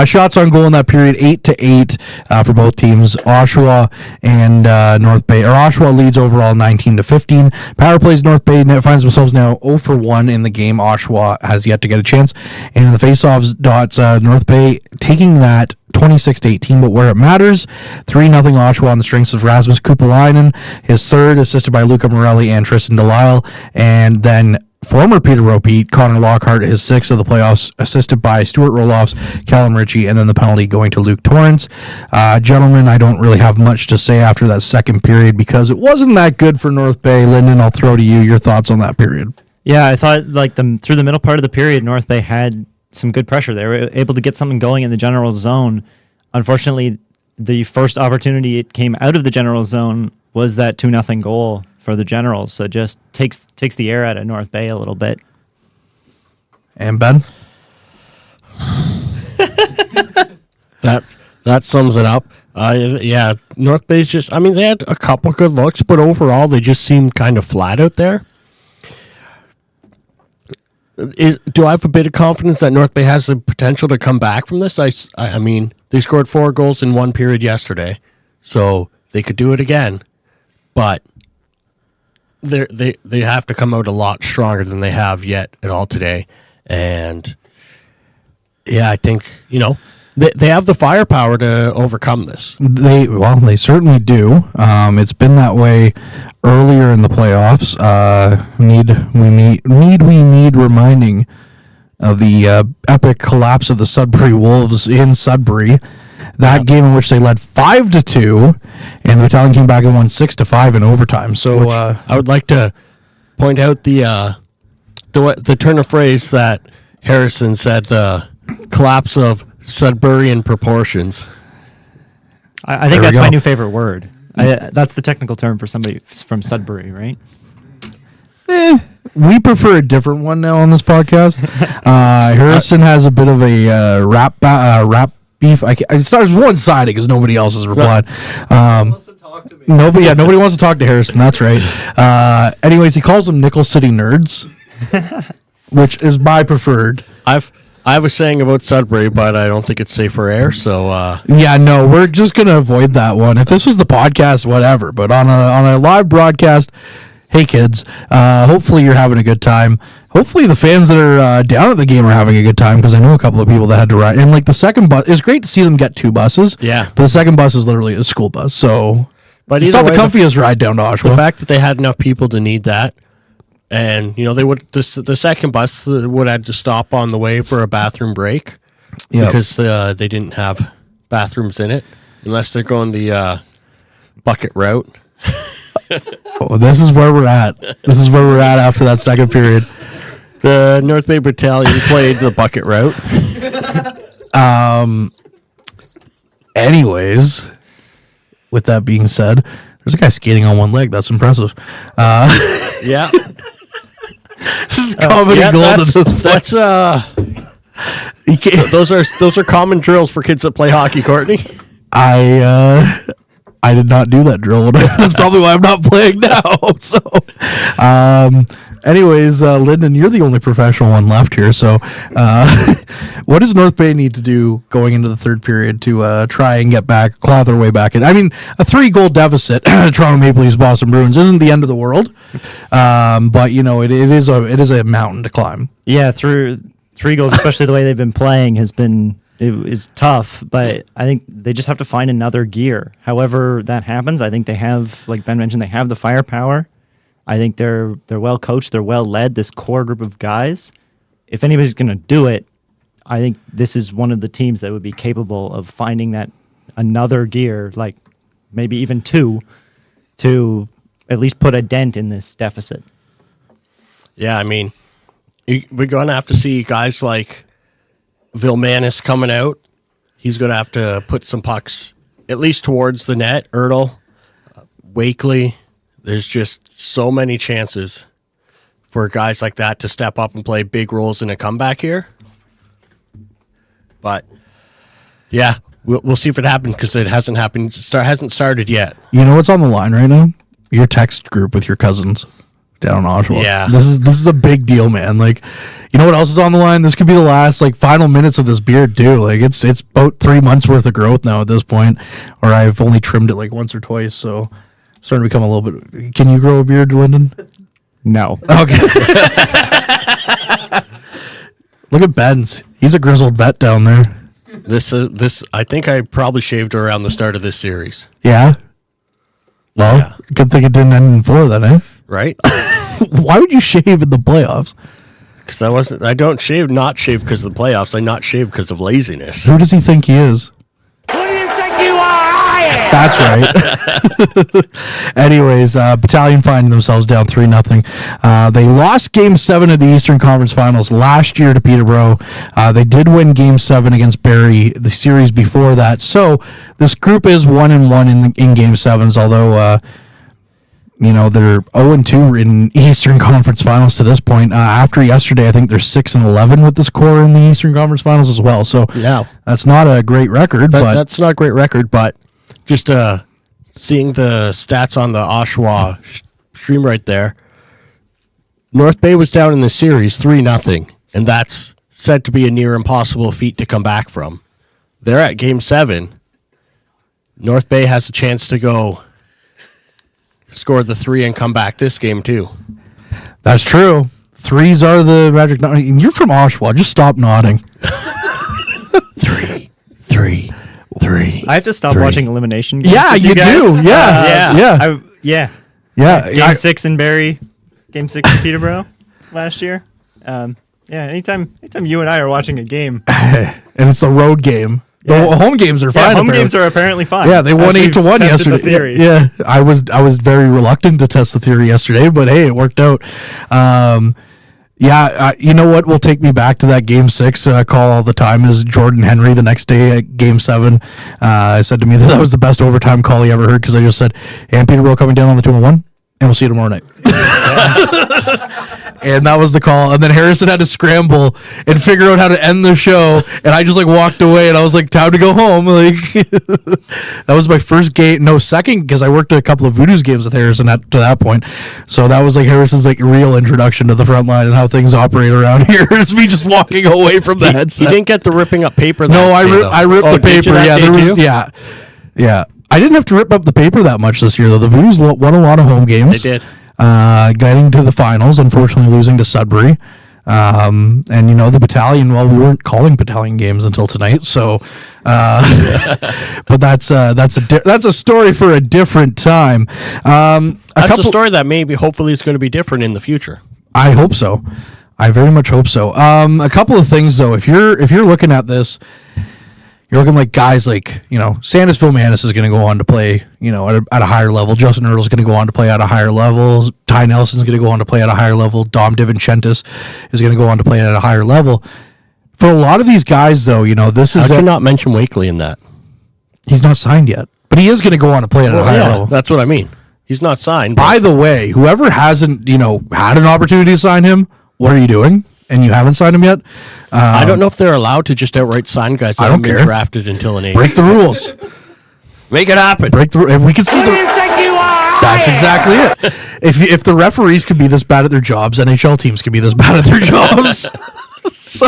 Shots on goal in that period, 8-8 for both teams. Oshawa and North Bay, or Oshawa leads overall 19-15. Power plays, North Bay finds themselves now 0-for-1 in the game. Oshawa has yet to get a chance. And in the faceoffs, dots North Bay taking that 26-18, but where it matters, 3-0 Oshawa on the strengths of Rasmus Kupalainen, his third, assisted by Luca Morelli and Tristan Delisle, and then former Peter Ropeat, Connor Lockhart, his 6th of the playoffs, assisted by Stuart Roloffs, Callum Ritchie, and then the penalty going to Luke Torrance. Gentlemen, I don't really have much to say after that second period because it wasn't that good for North Bay. Lyndon, I'll throw to you your thoughts on that period. Yeah, I thought through the middle part of the period, North Bay had some good pressure. They were able to get something going in the general zone. Unfortunately, the first opportunity it came out of the general zone was that 2-0 goal for the Generals. So just takes the air out of North Bay a little bit. And Ben? That sums it up. Yeah, North Bay's just, I mean, they had a couple good looks, but overall they just seemed kind of flat out there. Do I have a bit of confidence that North Bay has the potential to come back from this? I mean, they scored 4 goals in one period yesterday, so they could do it again. But they have to come out a lot stronger than they have yet at all today. And yeah, I think, they have the firepower to overcome this. They certainly do. It's been that way earlier in the playoffs. We need reminding of the epic collapse of the Sudbury Wolves in Sudbury. That game in which they led 5-2, and the Battalion came back and won 6-5 in overtime. So I would like to point out the turn of phrase that Harrison said: the collapse of Sudburyan proportions. I think that's my new favorite word. That's the technical term for somebody from Sudbury, right? We prefer a different one now on this podcast. Harrison has a bit of a rap beef. It starts one-sided because nobody else has replied. Nobody wants to talk to Harrison. That's right. Anyways, he calls them Nickel City nerds, which is my preferred. I have a saying about Sudbury, but I don't think it's safe for air. So yeah, no, we're just gonna avoid that one. If this was the podcast, whatever. But on a live broadcast, hey kids, hopefully you're having a good time. Hopefully the fans that are down at the game are having a good time, because I know a couple of people that had to ride. And the second bus, it's great to see them get 2 buses. Yeah, but the second bus is literally a school bus. So, but it's not the comfiest ride down to Oshawa. The fact that they had enough people to need that. And, they would, the second bus would have to stop on the way for a bathroom break because they didn't have bathrooms in it, unless they're going the bucket route. Oh, this is where we're at. This is where we're at after that second period. The North Bay Battalion played the bucket route. Anyways, with that being said, there's a guy skating on one leg. That's impressive. Yeah. This is comedy gold. Those are common drills for kids that play hockey, Courtney. I did not do that drill. That's probably why I'm not playing now. So, anyways, Lyndon, you're the only professional one left here. So, what does North Bay need to do going into the third period to try and get back, claw their way back in? I mean, a 3-goal deficit, Toronto Maple Leafs, Boston Bruins, isn't the end of the world. But you know, it is a mountain to climb. Yeah, through 3 goals, especially the way they've been playing, is tough, but I think they just have to find another gear. However that happens, I think they have, like Ben mentioned, they have the firepower. I think they're well coached, they're well led, this core group of guys. If anybody's going to do it, I think this is one of the teams that would be capable of finding that another gear, like maybe even 2, to at least put a dent in this deficit. Yeah, I mean, we're going to have to see guys like Vilmanis coming out. He's going to have to put some pucks at least towards the net. Ertl, Wakely. There's just so many chances for guys like that to step up and play big roles in a comeback here. But yeah, we'll see if it happens because it hasn't happened. Hasn't started yet. You know what's on the line right now? Your text group with your cousins down in Oshawa. Yeah, this is a big deal, man. Like, you know what else is on the line? This could be the last final minutes of this beard too. Like, it's about 3 months worth of growth now at this point, or I've only trimmed it like once or twice, so I'm starting to become a little bit. Can you grow a beard, Lyndon? No. Okay. Look at Ben's. He's a grizzled vet down there. This I think I probably shaved around the start of this series. Yeah. Well, Yeah. good thing it didn't end in 4 then, eh? Right? Why would you shave in the playoffs? Because I don't not shave because of the playoffs. I not shave because of laziness. Who does he think he is? Who do you think you are? That's right. Anyways, Battalion finding themselves down 3-0. They lost Game 7 of the Eastern Conference Finals last year to Peterborough. They did win Game 7 against Barrie the series before that. So this group is 1-1 in Game 7s, although they're 0-2 in Eastern Conference Finals to this point. After yesterday, I think they're 6-11 with this core in the Eastern Conference Finals as well. So yeah, that's not a great record. But that's not a great record, but just seeing the stats on the Oshawa stream right there, North Bay was down in the series 3-0, and that's said to be a near impossible feat to come back from. They're at Game 7. North Bay has a chance to go score the 3 and come back this game too. That's true. 3s are the magic number. And you're from Oshawa. Just stop nodding. 3. I have to stop watching elimination games. Yeah, with you guys. do. Yeah. Game 6 in Barrie, Game 6 in Peterborough last year. Anytime you and I are watching a game, and it's a road game. The home games are fine. Home games are apparently fine. Yeah, they won 8-1 yesterday. The theory. Yeah, I was very reluctant to test the theory yesterday, but hey, it worked out. You know what will take me back to that Game 6 call all the time is Jordan Henry the next day at Game 7. Said to me that was the best overtime call he ever heard because I just said, "Hey, I'm Peterborough coming down on the 2-1, and we'll see you tomorrow night." And that was the call. And then Harrison had to scramble and figure out how to end the show. And I just walked away and I was like, time to go home. That was my first game. No, second, because I worked a couple of Voodoo's games with Harrison to that point. So that was Harrison's real introduction to the Frontline and how things operate around here. Is me just walking away from the headset. You didn't get the ripping up paper. No, I ripped the paper. Yeah. I didn't have to rip up the paper that much this year, though. The Voodoo's won a lot of home games. They did. Getting to the finals, unfortunately losing to Sudbury. And the Battalion, well, we weren't calling Battalion games until tonight, so but that's a story for a different time. That's a story that hopefully is going to be different in the future. I hope so. I very much hope so. A couple of things though, if you're looking at this, you're looking like guys like, Sandus Vilmanis is going to go on to play, at a higher level. Justin Ertl is going to go on to play at a higher level. Ty Nelson's going to go on to play at a higher level. Dom DiVincentis is going to go on to play at a higher level. For a lot of these guys, though, this is... How'd you not mention Wakely in that? He's not signed yet, but he is going to go on to play at a higher level. That's what I mean. He's not signed. By the way, whoever hasn't, had an opportunity to sign him, what are you doing? And you haven't signed him yet? I don't know if they're allowed to just outright sign guys that haven't been drafted until an age. Break the rules. Make it happen. If we can see that's exactly it. If the referees could be this bad at their jobs, NHL teams could be this bad at their jobs. So,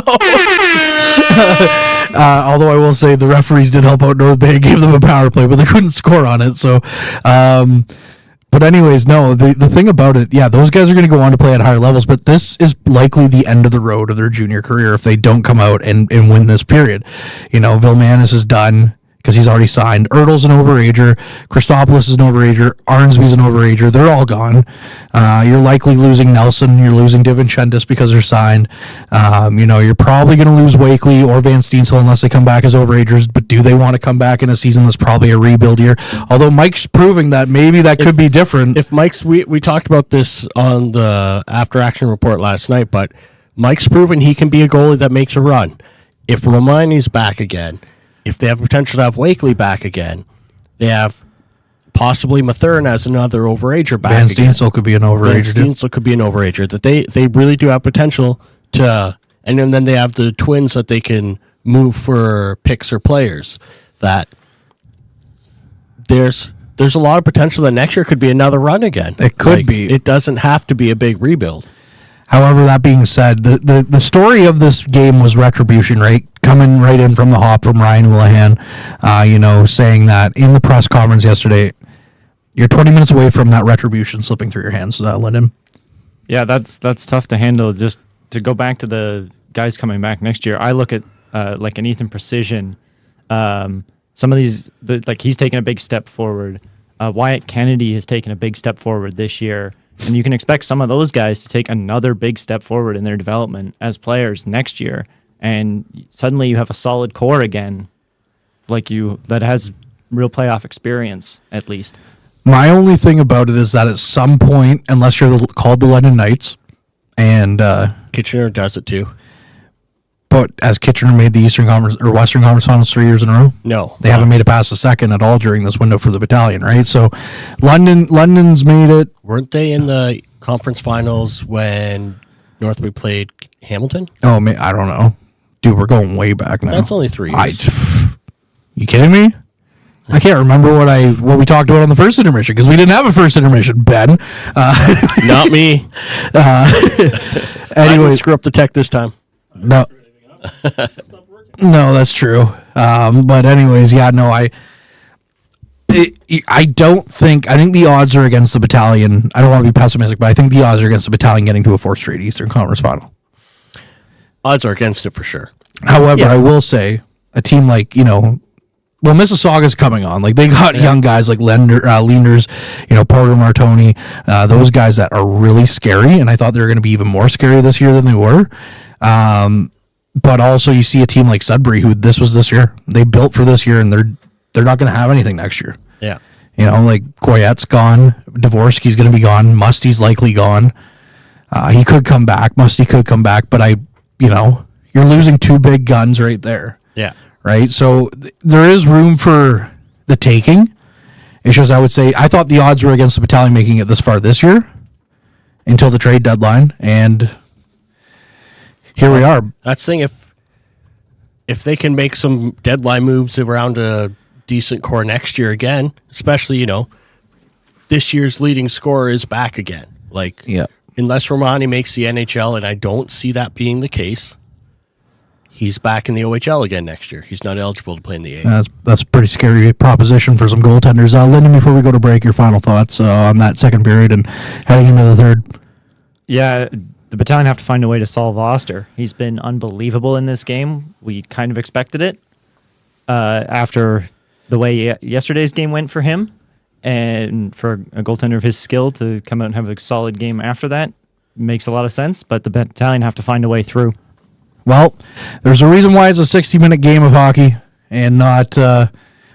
although I will say the referees did help out North Bay, gave them a power play, but they couldn't score on it. So, but anyways, no, the thing about it, those guys are going to go on to play at higher levels, but this is likely the end of the road of their junior career if they don't come out and win this period. Vilmanis is done because he's already signed. Ertl's an overager. Christopoulos is an overager. Arnsby's an overager. They're all gone. You're likely losing Nelson. You're losing DiVincentis because they're signed. You're probably going to lose Wakely or Van Steensel unless they come back as overagers. But do they want to come back in a season that's probably a rebuild year? Although Mike's proving that maybe that could be different. If Mike's, we talked about this on the after action report last night, but Mike's proven he can be a goalie that makes a run. If Romani's back again, if they have potential to have Wakely back again, they have possibly Mathern as another overager back Van again. Steensel could be an overager. Van Steensel could be an overager. That they really do have potential to, and then they have the Twins that they can move for picks or players. That there's a lot of potential that next year could be another run again. It could be. It doesn't have to be a big rebuild. However, that being said, the story of this game was retribution, right? Coming right in from the hop from Ryan Houlihan, saying that in the press conference yesterday, you're 20 minutes away from that retribution slipping through your hands, Lyndon. Yeah, that's tough to handle. Just to go back to the guys coming back next year, I look at like an Ethan Precision. Some of these, he's taken a big step forward. Wyatt Kennedy has taken a big step forward this year. And you can expect some of those guys to take another big step forward in their development as players next year. And suddenly you have a solid core again, that has real playoff experience, at least. My only thing about it is that at some point, unless you're called the London Knights, and Kitchener does it too. But as Kitchener made the Eastern Conference or Western Conference Finals 3 years in a row, no, they haven't made it past the second at all during this window for the Battalion, right? So, London's made it. Weren't they in the conference finals when North Bay played Hamilton? Oh, I don't know, dude. We're going way back now. That's only 3 years. You kidding me? I can't remember what we talked about on the first intermission because we didn't have a first intermission, Ben. Not me. Anyway, screw up the tech this time. No. No, that's true. But anyways, I think the odds are against the Battalion. I don't want to be pessimistic, but I think the odds are against the Battalion getting to a 4th straight Eastern Conference final. Odds are against it for sure. However, I will say a team like, Mississauga's coming on. Like they got young guys like Leenders, Porter Martoni, those guys that are really scary, and I thought they were going to be even more scary this year than they were. But also you see a team like Sudbury, who this was this year. They built for this year, and they're not going to have anything next year. Yeah. Like Goyette's gone. Dvorsky's going to be gone. Musty's likely gone. He could come back. Musty could come back, but you're losing 2 big guns right there. Yeah. Right? So there is room for the taking. It's just, I would say, I thought the odds were against the Battalion making it this far this year until the trade deadline, and here we are. That's the thing. If they can make some deadline moves around a decent core next year again, especially, this year's leading scorer is back again. Unless Romani makes the NHL, and I don't see that being the case, he's back in the OHL again next year. He's not eligible to play in the A. That's a pretty scary proposition for some goaltenders. Lyndon, before we go to break, your final thoughts on that second period and heading into the third. Yeah, the Battalion have to find a way to solve Oster. He's been unbelievable in this game. We kind of expected it after the way yesterday's game went for him. And for a goaltender of his skill to come out and have a solid game after that makes a lot of sense. But the Battalion have to find a way through. Well, there's a reason why it's a 60-minute game of hockey, and not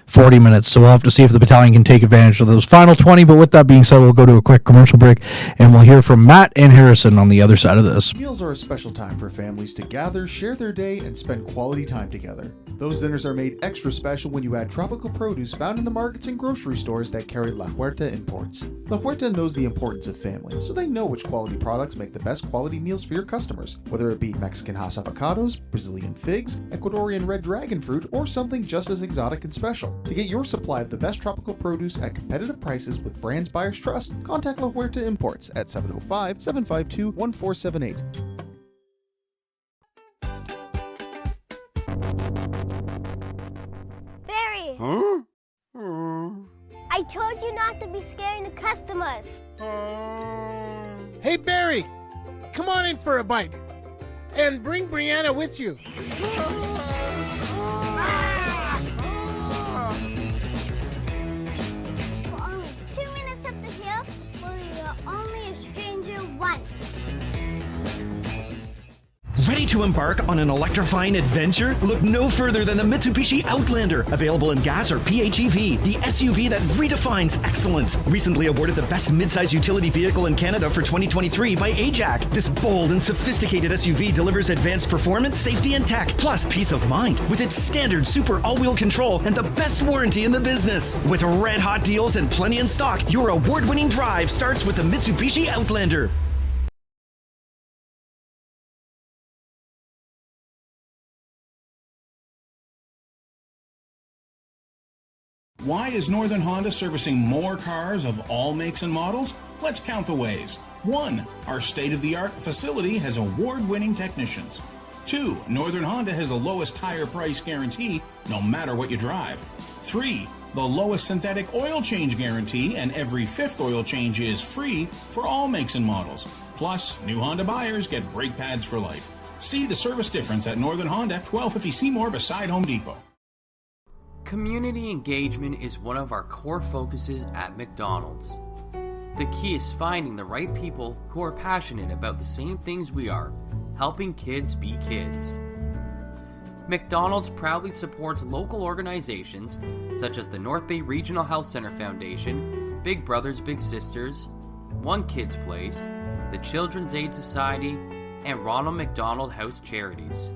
40 minutes. So we'll have to see if the battalion can take advantage of those final 20. But with that being said, we'll go to a quick commercial break, and we'll hear from Matt and Harrison on the other side of this. Meals are a special time for families to gather, share their day, and spend quality time together. Those dinners are made extra special when you add tropical produce found in the markets and grocery stores that carry La Huerta imports. La Huerta knows the importance of family, so they know which quality products make the best quality meals for your customers, whether it be Mexican Hass avocados, Brazilian figs, Ecuadorian red dragon fruit, or something just as exotic and special. To get your supply of the best tropical produce at competitive prices with brands buyers trust, contact La Huerta Imports at 705-752-1478. Barry! Huh? I told you not to be scaring the customers. Hey, Barry, come on in for a bite. And bring Brianna with you. For only 2 minutes up the hill, where you're only a stranger once. Ready to embark on an electrifying adventure? Look no further than the Mitsubishi Outlander, available in gas or PHEV, the SUV that redefines excellence. Recently awarded the best midsize utility vehicle in Canada for 2023 by AJAC. This bold and sophisticated SUV delivers advanced performance, safety, and tech, plus peace of mind with its standard super all-wheel control and the best warranty in the business. With red-hot deals and plenty in stock, your award-winning drive starts with the Mitsubishi Outlander. Why is Northern Honda servicing more cars of all makes and models? Let's count the ways. 1. Our state-of-the-art facility has award-winning technicians. 2. Northern Honda has the lowest tire price guarantee, no matter what you drive. 3. The lowest synthetic oil change guarantee, and every 5th oil change is free for all makes and models. Plus, new Honda buyers get brake pads for life. See the service difference at Northern Honda, 1250 Seymour beside Home Depot. Community engagement is one of our core focuses at McDonald's. The key is finding the right people who are passionate about the same things we are, helping kids be kids. McDonald's proudly supports local organizations such as the North Bay Regional Health Center Foundation, Big Brothers Big Sisters, One Kids Place, the Children's Aid Society, and Ronald McDonald House Charities.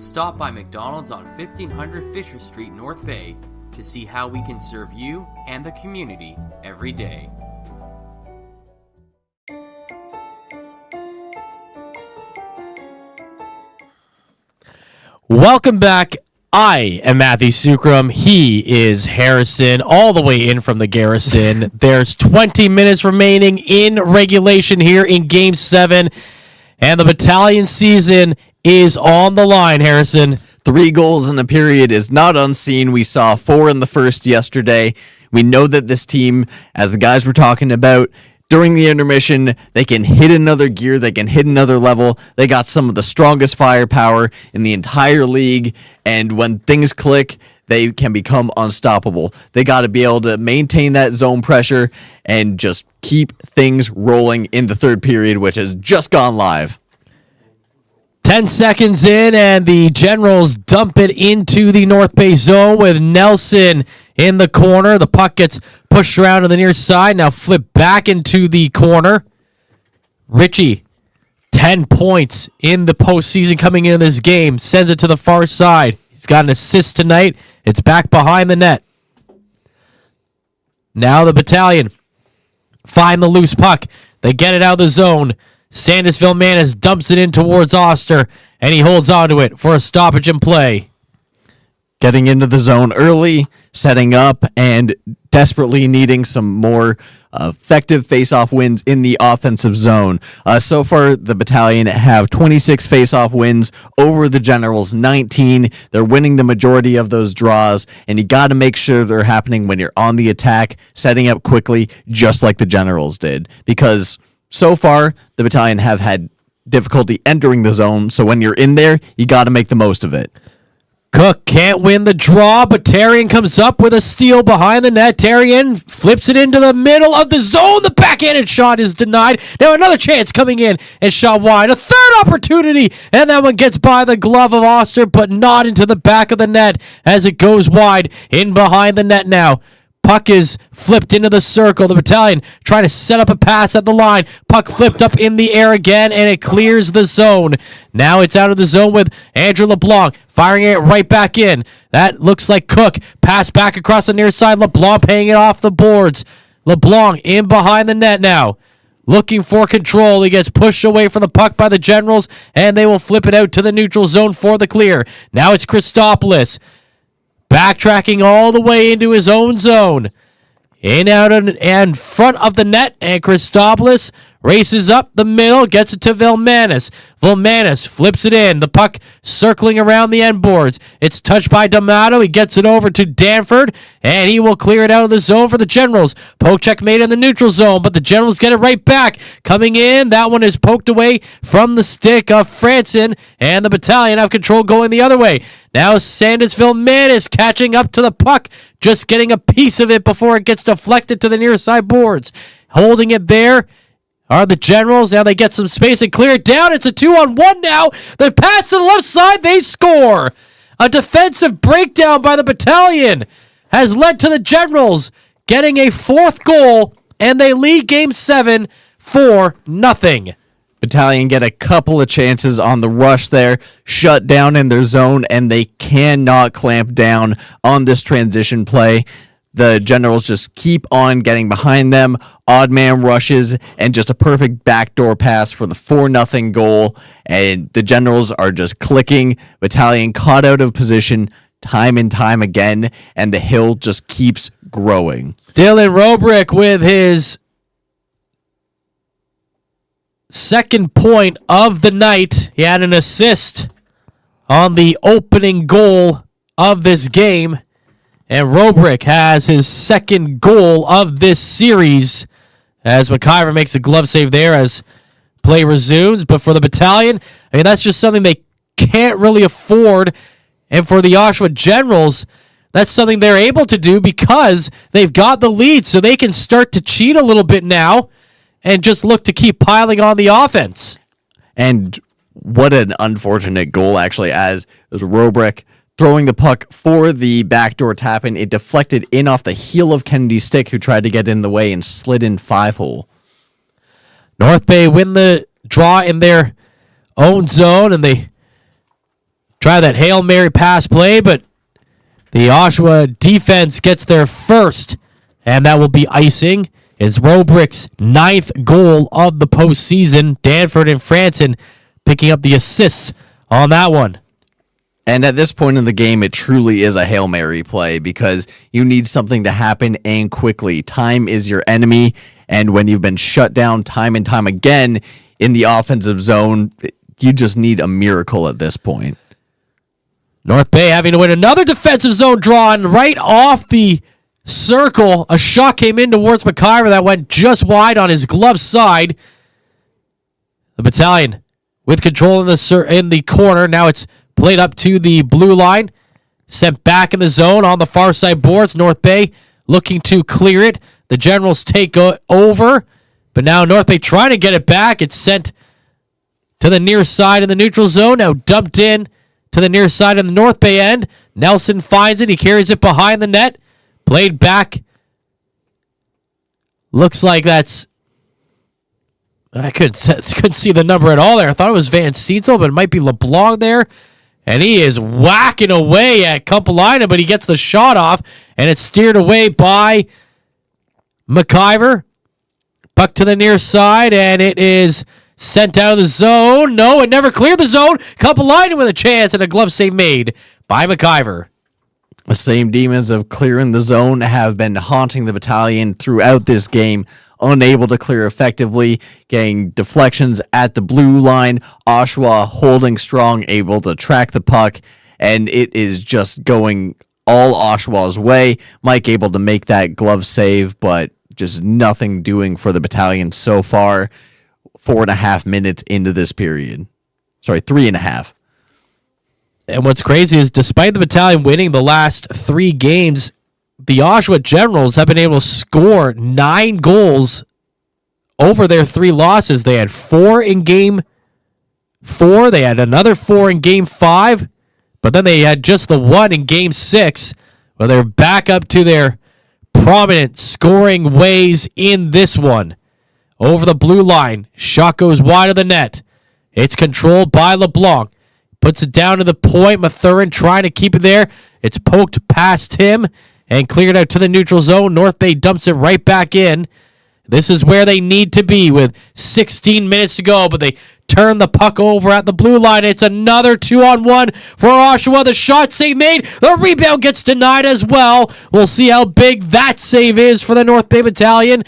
Stop by McDonald's on 1500 Fisher Street, North Bay, to see how we can serve you and the community every day. Welcome back. I am Matthew Sukram. He is Harrison, all the way in from the Garrison. There's 20 minutes remaining in regulation here in Game 7, and the Battalion season is on the line, Harrison. 3 goals in a period is not unseen. We saw 4 in the first yesterday. We know that this team, as the guys were talking about, during the intermission, they can hit another gear, they can hit another level. They got some of the strongest firepower in the entire league, and when things click, they can become unstoppable. They got to be able to maintain that zone pressure and just keep things rolling in the third period, which has just gone live. 10 seconds in, and the Generals dump it into the North Bay zone with Nelson in the corner. The puck gets pushed around to the near side, now flipped back into the corner. Richie, 10 points in the postseason coming into this game, sends it to the far side. He's got an assist tonight. It's back behind the net. Now the Battalion find the loose puck. They get it out of the zone. Sandusville Manis dumps it in towards Oster, and he holds onto it for a stoppage in play. Getting into the zone early, setting up, and desperately needing some more effective face-off wins in the offensive zone. So far, the Battalion have 26 face-off wins over the Generals 19. They're winning the majority of those draws, and you got to make sure they're happening when you're on the attack, setting up quickly, just like the Generals did. Because so far, the Battalion have had difficulty entering the zone, so when you're in there, you got to make the most of it. Cook can't win the draw, but Tarian comes up with a steal behind the net. Tarian flips it into the middle of the zone. The backhanded shot is denied. Now another chance coming in and shot wide. A third opportunity, and that one gets by the glove of Oster, but not into the back of the net as it goes wide in behind the net now. Puck is flipped into the circle. The Battalion trying to set up a pass at the line. Puck flipped up in the air again, and it clears the zone. Now it's out of the zone with Andrew LeBlanc firing it right back in. That looks like Cook. Pass back across the near side. LeBlanc paying it off the boards. LeBlanc in behind the net now. Looking for control. He gets pushed away from the puck by the Generals, and they will flip it out to the neutral zone for the clear. Now it's Christopoulos. Backtracking all the way into his own zone. In, out, and front of the net. And Christopoulos races up the middle. Gets it to Vilmanis. Vilmanis flips it in. The puck circling around the end boards. It's touched by D'Amato. He gets it over to Danford. And he will clear it out of the zone for the Generals. Poke check made in the neutral zone. But the Generals get it right back. Coming in. That one is poked away from the stick of Franson. And the Battalion have control going the other way. Now Sanders Vilmanis catching up to the puck. Just getting a piece of it before it gets deflected to the near side boards. Holding it there are the Generals. Now they get some space and clear it down. It's a 2-on-1 now. The pass to the left side. They score. A defensive breakdown by the Battalion has led to the Generals getting a fourth goal, and they lead Game 7 4-0. Battalion get a couple of chances on the rush there, shut down in their zone, and they cannot clamp down on this transition play. The Generals just keep on getting behind them, odd man rushes, and just a perfect backdoor pass for the 4-0 goal. And the Generals are just clicking. Battalion caught out of position time and time again, and the hill just keeps growing. Dylan Robrick with his second point of the night. He had an assist on the opening goal of this game. And Robrick has his second goal of this series as McIver makes a glove save there as play resumes. But for the Battalion, I mean, that's just something they can't really afford. And for the Oshawa Generals, that's something they're able to do because they've got the lead, so they can start to cheat a little bit now and just look to keep piling on the offense. And what an unfortunate goal, actually, as it was Robrick throwing the puck for the backdoor tap, and it deflected in off the heel of Kennedy's stick, who tried to get in the way and slid in 5-hole. North Bay win the draw in their own zone, and they try that Hail Mary pass play, but the Oshawa defense gets there first, and that will be icing. It's Robrick's 9th goal of the postseason. Danford and Franson picking up the assists on that one. And at this point in the game, it truly is a Hail Mary play because you need something to happen and quickly. Time is your enemy, and when you've been shut down time and time again in the offensive zone, you just need a miracle at this point. North Bay having to win another defensive zone draw, and right off the circle, a shot came in towards McIver that went just wide on his glove side. The Battalion with control in the corner. Now it's played up to the blue line. Sent back in the zone on the far side boards. North Bay looking to clear it. The Generals take over. But now North Bay trying to get it back. It's sent to the near side in the neutral zone. Now dumped in to the near side in the North Bay end. Nelson finds it. He carries it behind the net. Played back. Looks like that's... I couldn't see the number at all there. I thought it was Van Steensel, but it might be LeBlanc there. And he is whacking away at Kumpalainen, but he gets the shot off, and it's steered away by McIver. Puck to the near side, and it is sent out of the zone. No, it never cleared the zone. Kumpalainen with a chance, and a glove save made by McIver. The same demons of clearing the zone have been haunting the Battalion throughout this game. Unable to clear effectively, getting deflections at the blue line. Oshawa holding strong, able to track the puck, and it is just going all Oshawa's way. Mike able to make that glove save, but just nothing doing for the Battalion so far. 4.5 minutes into this period. Sorry, 3.5. And what's crazy is despite the Battalion winning the last 3 games, the Oshawa Generals have been able to score 9 goals over their 3 losses. They had 4 in game 4. They had another 4 in game 5. But then they had just the 1 in game 6. Well, they're back up to their prominent scoring ways in this one. Over the blue line. Shot goes wide of the net. It's controlled by LeBlanc. Puts it down to the point. Mathurin trying to keep it there. It's poked past him and cleared out to the neutral zone. North Bay dumps it right back in. This is where they need to be with 16 minutes to go, but they turn the puck over at the blue line. It's another 2-on-1 for Oshawa. The shot save made. The rebound gets denied as well. We'll see how big that save is for the North Bay Battalion.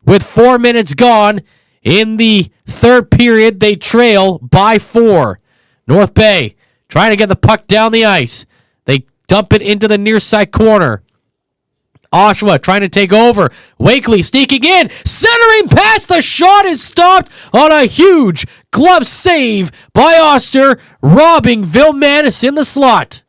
With 4 minutes gone in the third period, they trail by 4. North Bay trying to get the puck down the ice. They dump it into the near side corner. Oshawa trying to take over. Wakely sneaking in. Centering pass. The shot is stopped on a huge glove save by Oster, robbing Vilmanis in the slot.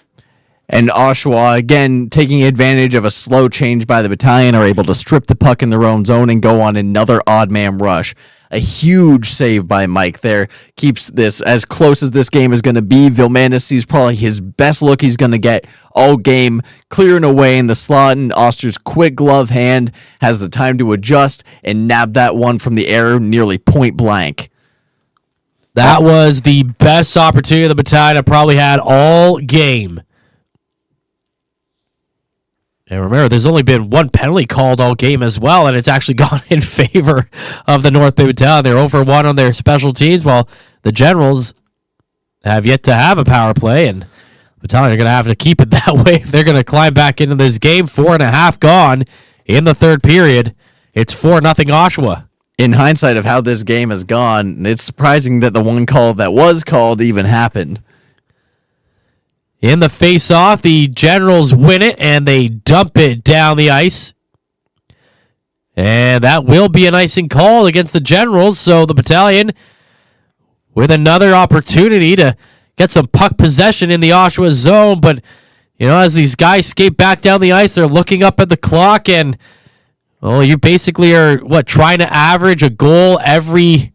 And Oshawa, again, taking advantage of a slow change by the Battalion, are able to strip the puck in their own zone and go on another odd man rush. A huge save by Mike there. Keeps this as close as this game is going to be. Vilmanis sees probably his best look he's going to get all game, clearing away in the slot, and Oster's quick glove hand has the time to adjust and nab that one from the air nearly point blank. That was the best opportunity the Battalion have probably had all game. And remember, there's only been 1 penalty called all game as well, and it's actually gone in favor of the North Bay Battalion. They're 0-for-1 on their special teams, while the Generals have yet to have a power play, and the Battalion are going to have to keep it that way if they're going to climb back into this game. 4.5 gone in the third period. It's 4-0 Oshawa. In hindsight of how this game has gone, it's surprising that the one call that was called even happened. In the face-off, the Generals win it, and they dump it down the ice. And that will be an icing call against the Generals, so the Battalion with another opportunity to get some puck possession in the Oshawa zone. But, you know, as these guys skate back down the ice, they're looking up at the clock, and, well, you basically are, trying to average a goal every,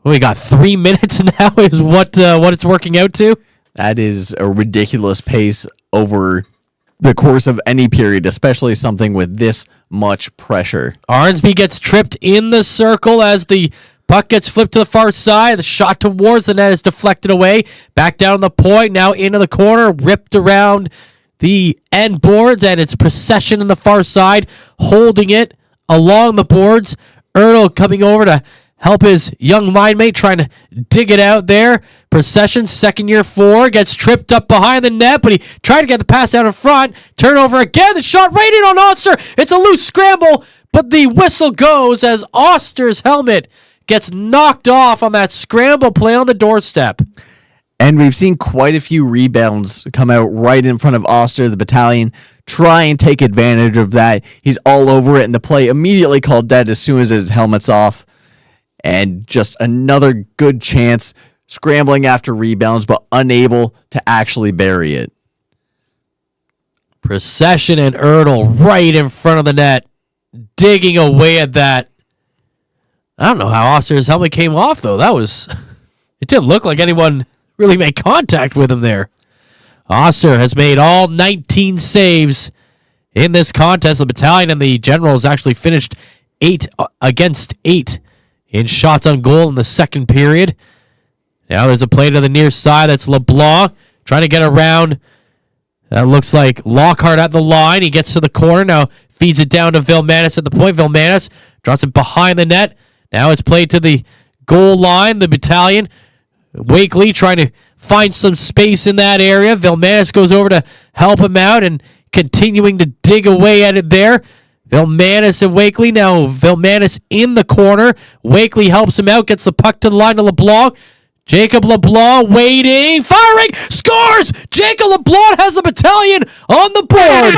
we got 3 minutes now is what it's working out to? That is a ridiculous pace over the course of any period, especially something with this much pressure. Arnsby gets tripped in the circle as the puck gets flipped to the far side. The shot towards the net is deflected away. Back down the point, now into the corner, ripped around the end boards, and it's Procession in the far side, holding it along the boards. Ertl coming over to help his young line mate, trying to dig it out there. Procession, second year 4, gets tripped up behind the net, but he tried to get the pass out in front. Turnover again, the shot right in on Oster. It's a loose scramble, but the whistle goes as Oster's helmet gets knocked off on that scramble play on the doorstep. And we've seen quite a few rebounds come out right in front of Oster. The Battalion try and take advantage of that. He's all over it, and the play immediately called dead as soon as his helmet's off. And just another good chance, scrambling after rebounds, but unable to actually bury it. Procession and Ertl right in front of the net, digging away at that. I don't know how Oster's helmet came off, though. It didn't look like anyone really made contact with him there. Oster has made all 19 saves in this contest. The Battalion and the Generals actually finished 8 against 8 in shots on goal in the second period. Now there's a play to the near side. That's LeBlanc trying to get around. That looks like Lockhart at the line. He gets to the corner. Now feeds it down to Vilmanis at the point. Vilmanis drops it behind the net. Now it's played to the goal line. The Battalion. Wakely trying to find some space in that area. Vilmanis goes over to help him out and continuing to dig away at it there. Vilmanis and Wakely. Now Vilmanis in the corner. Wakely helps him out, gets the puck to the line to LeBlanc. Jacob LeBlanc waiting, firing, scores! Jacob LeBlanc has the Battalion on the board.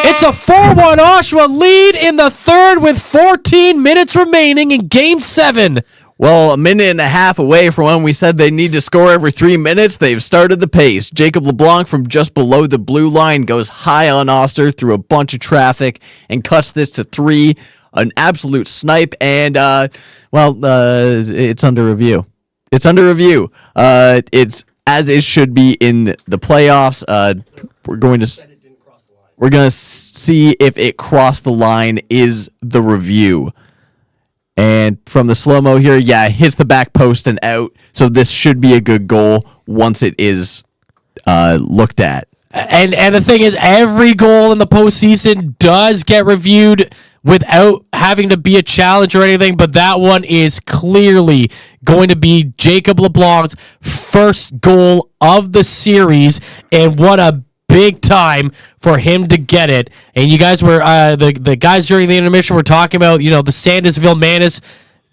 It's a 4-1 Oshawa lead in the third with 14 minutes remaining in Game 7. Well, a minute and a half away from when we said they need to score every 3 minutes, they've started the pace. Jacob LeBlanc from just below the blue line goes high on Oster through a bunch of traffic and cuts this to 3. An absolute snipe, and, it's under review. It's under review. It's as it should be in the playoffs. We're going to see if it crossed the line is the review. And from the slow-mo here, it hits the back post and out. So this should be a good goal once it is looked at. And the thing is, every goal in the postseason does get reviewed without having to be a challenge or anything, but that one is clearly going to be Jacob LeBlanc's first goal of the series, and what a big time for him to get it. And you guys were, the guys during the intermission were talking about, the Sandusville-Manis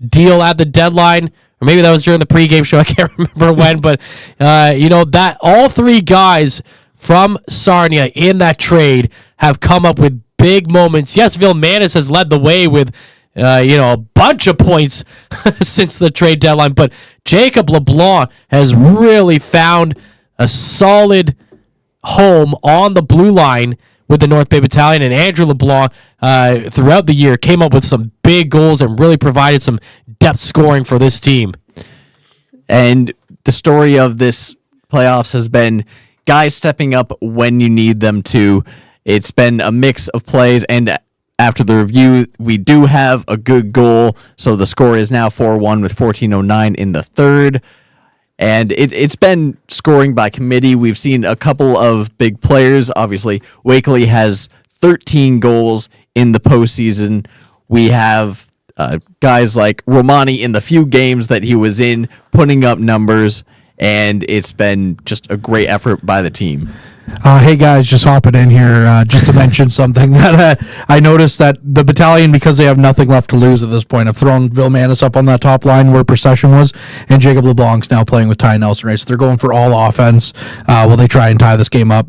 deal at the deadline, or maybe that was during the pregame show, I can't remember when, but, that all three guys from Sarnia in that trade have come up with big moments. Yes, Villemanis has led the way with, a bunch of points since the trade deadline, but Jacob LeBlanc has really found a solid home on the blue line with the North Bay Battalion, and Andrew LeBlanc throughout the year came up with some big goals and really provided some depth scoring for this team. And the story of this playoffs has been guys stepping up when you need them to. It's been a mix of plays, and after the review, we do have a good goal. So the score is now 4-1 with 14:09 in the third. And it's been scoring by committee. We've seen a couple of big players. Obviously, Wakely has 13 goals in the postseason. We have guys like Romani in the few games that he was in putting up numbers, and it's been just a great effort by the team. Hey guys, just hopping in here just to mention something that I noticed that the Battalion, because they have nothing left to lose at this point, have thrown Villemanis up on that top line where Procession was, and Jacob LeBlanc's now playing with Ty Nelson, right? So they're going for all offense while they try and tie this game up.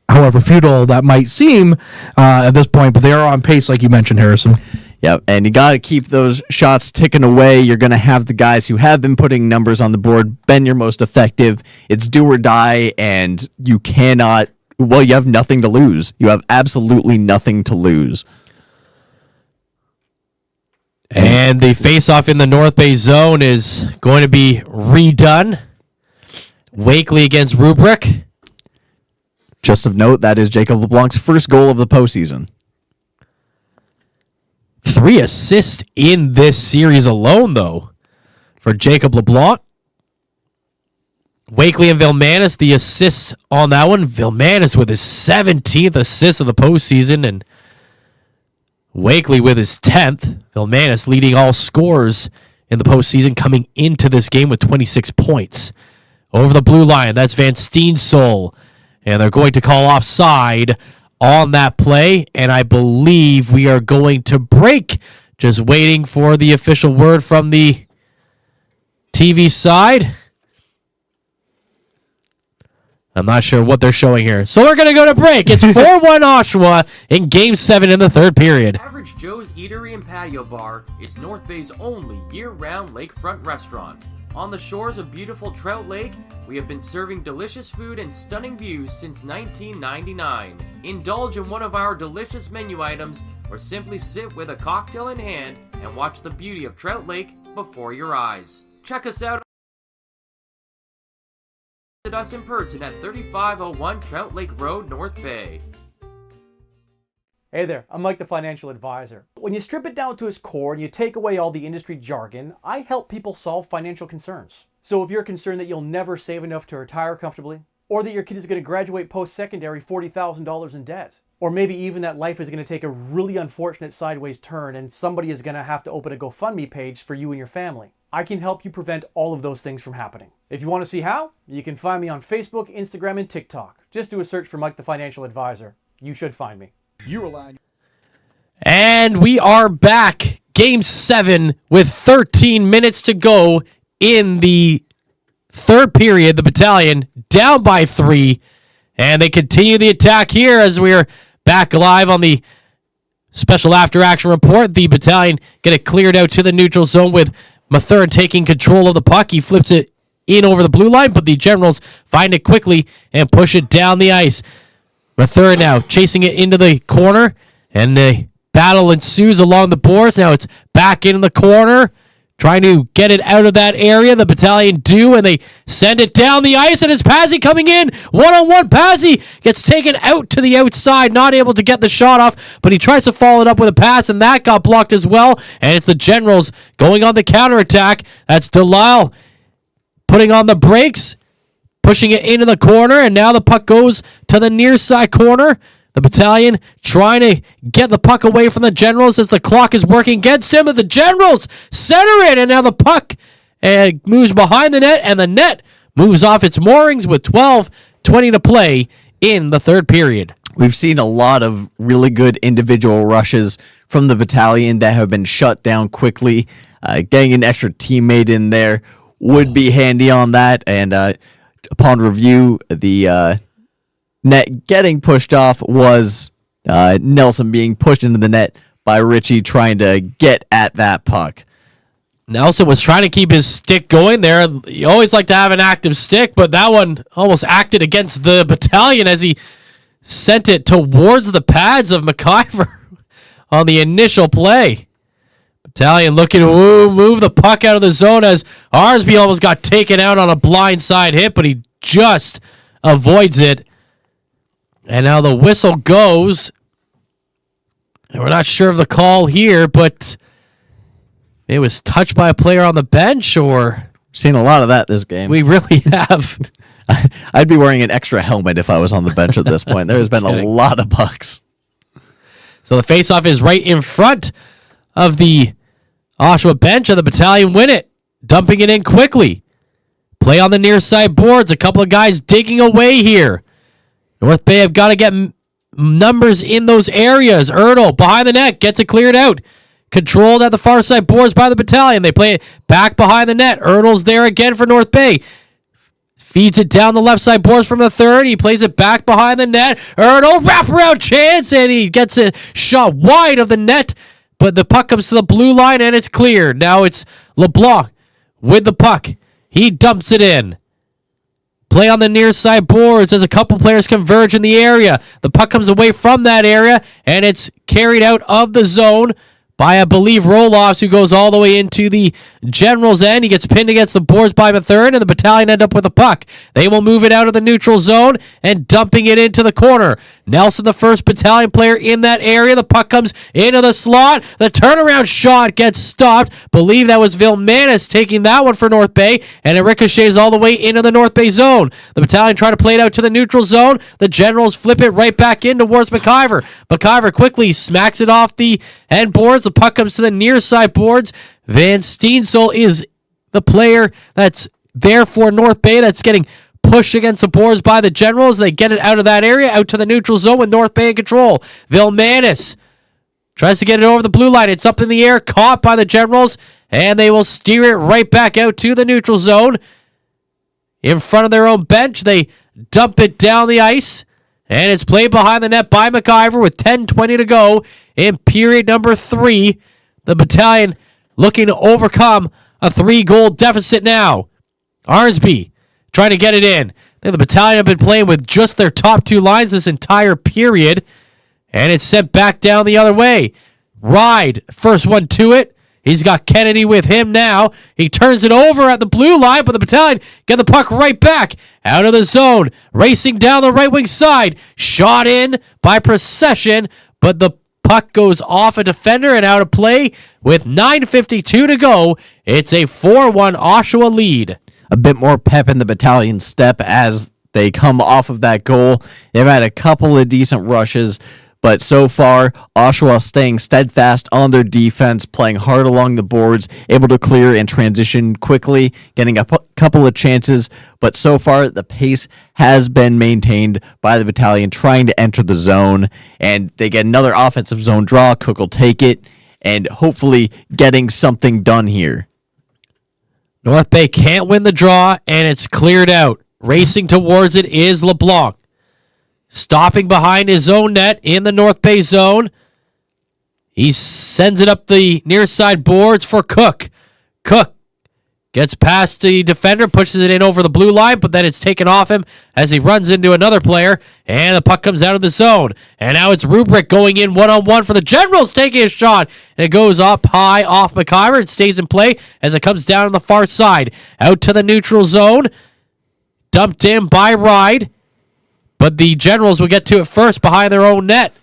However futile that might seem at this point, but they are on pace, like you mentioned, Harrison. Yep, and you got to keep those shots ticking away. You're going to have the guys who have been putting numbers on the board been your most effective. It's do or die, and you cannot, you have nothing to lose. You have absolutely nothing to lose. And the face-off in the North Bay zone is going to be redone. Wakely against Rubric. Just of note, that is Jacob LeBlanc's first goal of the postseason. 3 assists in this series alone, though, for Jacob LeBlanc. Wakely and Villemanis, the assists on that one. Villemanis with his 17th assist of the postseason, and Wakely with his 10th. Villemanis leading all scorers in the postseason, coming into this game with 26 points. Over the blue line, that's Van Steensel, and they're going to call offside on that play, and I believe we are going to break. Just waiting for the official word from the TV side. I'm not sure what they're showing here. So we're going to go to break. It's 4-1 Oshawa in Game 7 in the third period. Average Joe's Eatery and Patio Bar is North Bay's only year-round lakefront restaurant. On the shores of beautiful Trout Lake, we have been serving delicious food and stunning views since 1999. Indulge in one of our delicious menu items, or simply sit with a cocktail in hand and watch the beauty of Trout Lake before your eyes. Check us out. Visit us in person at 3501 Trout Lake Road, North Bay. Hey there, I'm Mike the Financial Advisor. When you strip it down to its core and you take away all the industry jargon, I help people solve financial concerns. So if you're concerned that you'll never save enough to retire comfortably, or that your kid is going to graduate post-secondary $40,000 in debt, or maybe even that life is going to take a really unfortunate sideways turn and somebody is going to have to open a GoFundMe page for you and your family, I can help you prevent all of those things from happening. If you want to see how, you can find me on Facebook, Instagram, and TikTok. Just do a search for Mike the Financial Advisor. You should find me. And we are back. Game 7 with 13 minutes to go in the third period. The Battalion down by 3. And they continue the attack here as we're back live on the special after-action report. The battalion get it cleared out to the neutral zone with Mathern taking control of the puck. He flips it in over the blue line, but the Generals find it quickly and push it down the ice. Mathern now chasing it into the corner, and the battle ensues along the boards. Now it's back in the corner, trying to get it out of that area. The battalion do, and they send it down the ice, and it's Pazzi coming in. One-on-one, Pazzi gets taken out to the outside, not able to get the shot off, but he tries to follow it up with a pass, and that got blocked as well, and it's the Generals going on the counterattack. That's Delisle putting on the brakes, pushing it into the corner, and now the puck goes to the near side corner. The battalion trying to get the puck away from the Generals as the clock is working against him, and the Generals center it, and now the puck moves behind the net, and the net moves off its moorings with 12:20 to play in the third period. We've seen a lot of really good individual rushes from the battalion that have been shut down quickly. Getting an extra teammate in there would be handy on that, and upon review, the net getting pushed off was Nelson being pushed into the net by Richie trying to get at that puck. Nelson was trying to keep his stick going there. You always like to have an active stick, but that one almost acted against the battalion as he sent it towards the pads of McIver on the initial play. Battalion looking to move the puck out of the zone as Arsby almost got taken out on a blindside hit, but he just avoids it. And now the whistle goes. And we're not sure of the call here, but it was touched by a player on the bench, or seen a lot of that this game. We really have. I'd be wearing an extra helmet if I was on the bench at this point. There's been a lot of pucks. So the faceoff is right in front of the Oshawa bench, and the battalion win it, dumping it in quickly. Play on the near side boards. A couple of guys digging away here. North Bay have got to get numbers in those areas. Erdl behind the net gets it cleared out. Controlled at the far side boards by the battalion. They play it back behind the net. Erdl's there again for North Bay. Feeds it down the left side boards from the third. He plays it back behind the net. Erdl, wraparound chance, and he gets a shot wide of the net. But the puck comes to the blue line, and it's cleared. Now it's LeBlanc with the puck. He dumps it in. Play on the near side boards as a couple players converge in the area. The puck comes away from that area, and it's carried out of the zone by, I believe, Roloffs, who goes all the way into the General's end. He gets pinned against the boards by Mathern, and the battalion end up with the puck. They will move it out of the neutral zone and dumping it into the corner. Nelson, the first battalion player in that area. The puck comes into the slot. The turnaround shot gets stopped. Believe that was Vilmanis taking that one for North Bay, and it ricochets all the way into the North Bay zone. The battalion try to play it out to the neutral zone. The Generals flip it right back in towards McIver. McIver quickly smacks it off the end boards. The puck comes to the near side boards. Van Steensel is the player that's there for North Bay that's getting pushed against the boards by the Generals. They get it out of that area, out to the neutral zone with North Bay in control. Vilmanis tries to get it over the blue line. It's up in the air, caught by the Generals, and they will steer it right back out to the neutral zone. In front of their own bench, they dump it down the ice, and it's played behind the net by McIver with 10:20 to go in period number 3. The battalion looking to overcome a 3-goal deficit now. Arnsby trying to get it in. The battalion have been playing with just their top 2 lines this entire period, and it's sent back down the other way. Ride, first one to it. He's got Kennedy with him now. He turns it over at the blue line, but the battalion get the puck right back out of the zone. Racing down the right wing side. Shot in by Procession, but the puck goes off a defender and out of play with 9:52 to go. It's a 4-1 Oshawa lead. A bit more pep in the battalion step as they come off of that goal. They've had a couple of decent rushes, but so far, Oshawa staying steadfast on their defense, playing hard along the boards, able to clear and transition quickly, getting a couple of chances. But so far, the pace has been maintained by the battalion trying to enter the zone, and they get another offensive zone draw. Cook will take it, and hopefully getting something done here. North Bay can't win the draw, and it's cleared out. Racing towards it is LeBlanc. stopping behind his own net in the North Bay zone. He sends it up the near side boards for Cook. Cook gets past the defender, pushes it in over the blue line, but then it's taken off him as he runs into another player, and the puck comes out of the zone. And now it's Rubrick going in one-on-one for the Generals, taking a shot, and it goes up high off McIver. It stays in play as it comes down on the far side. Out to the neutral zone, dumped in by Ride, but the Generals will get to it first behind their own net.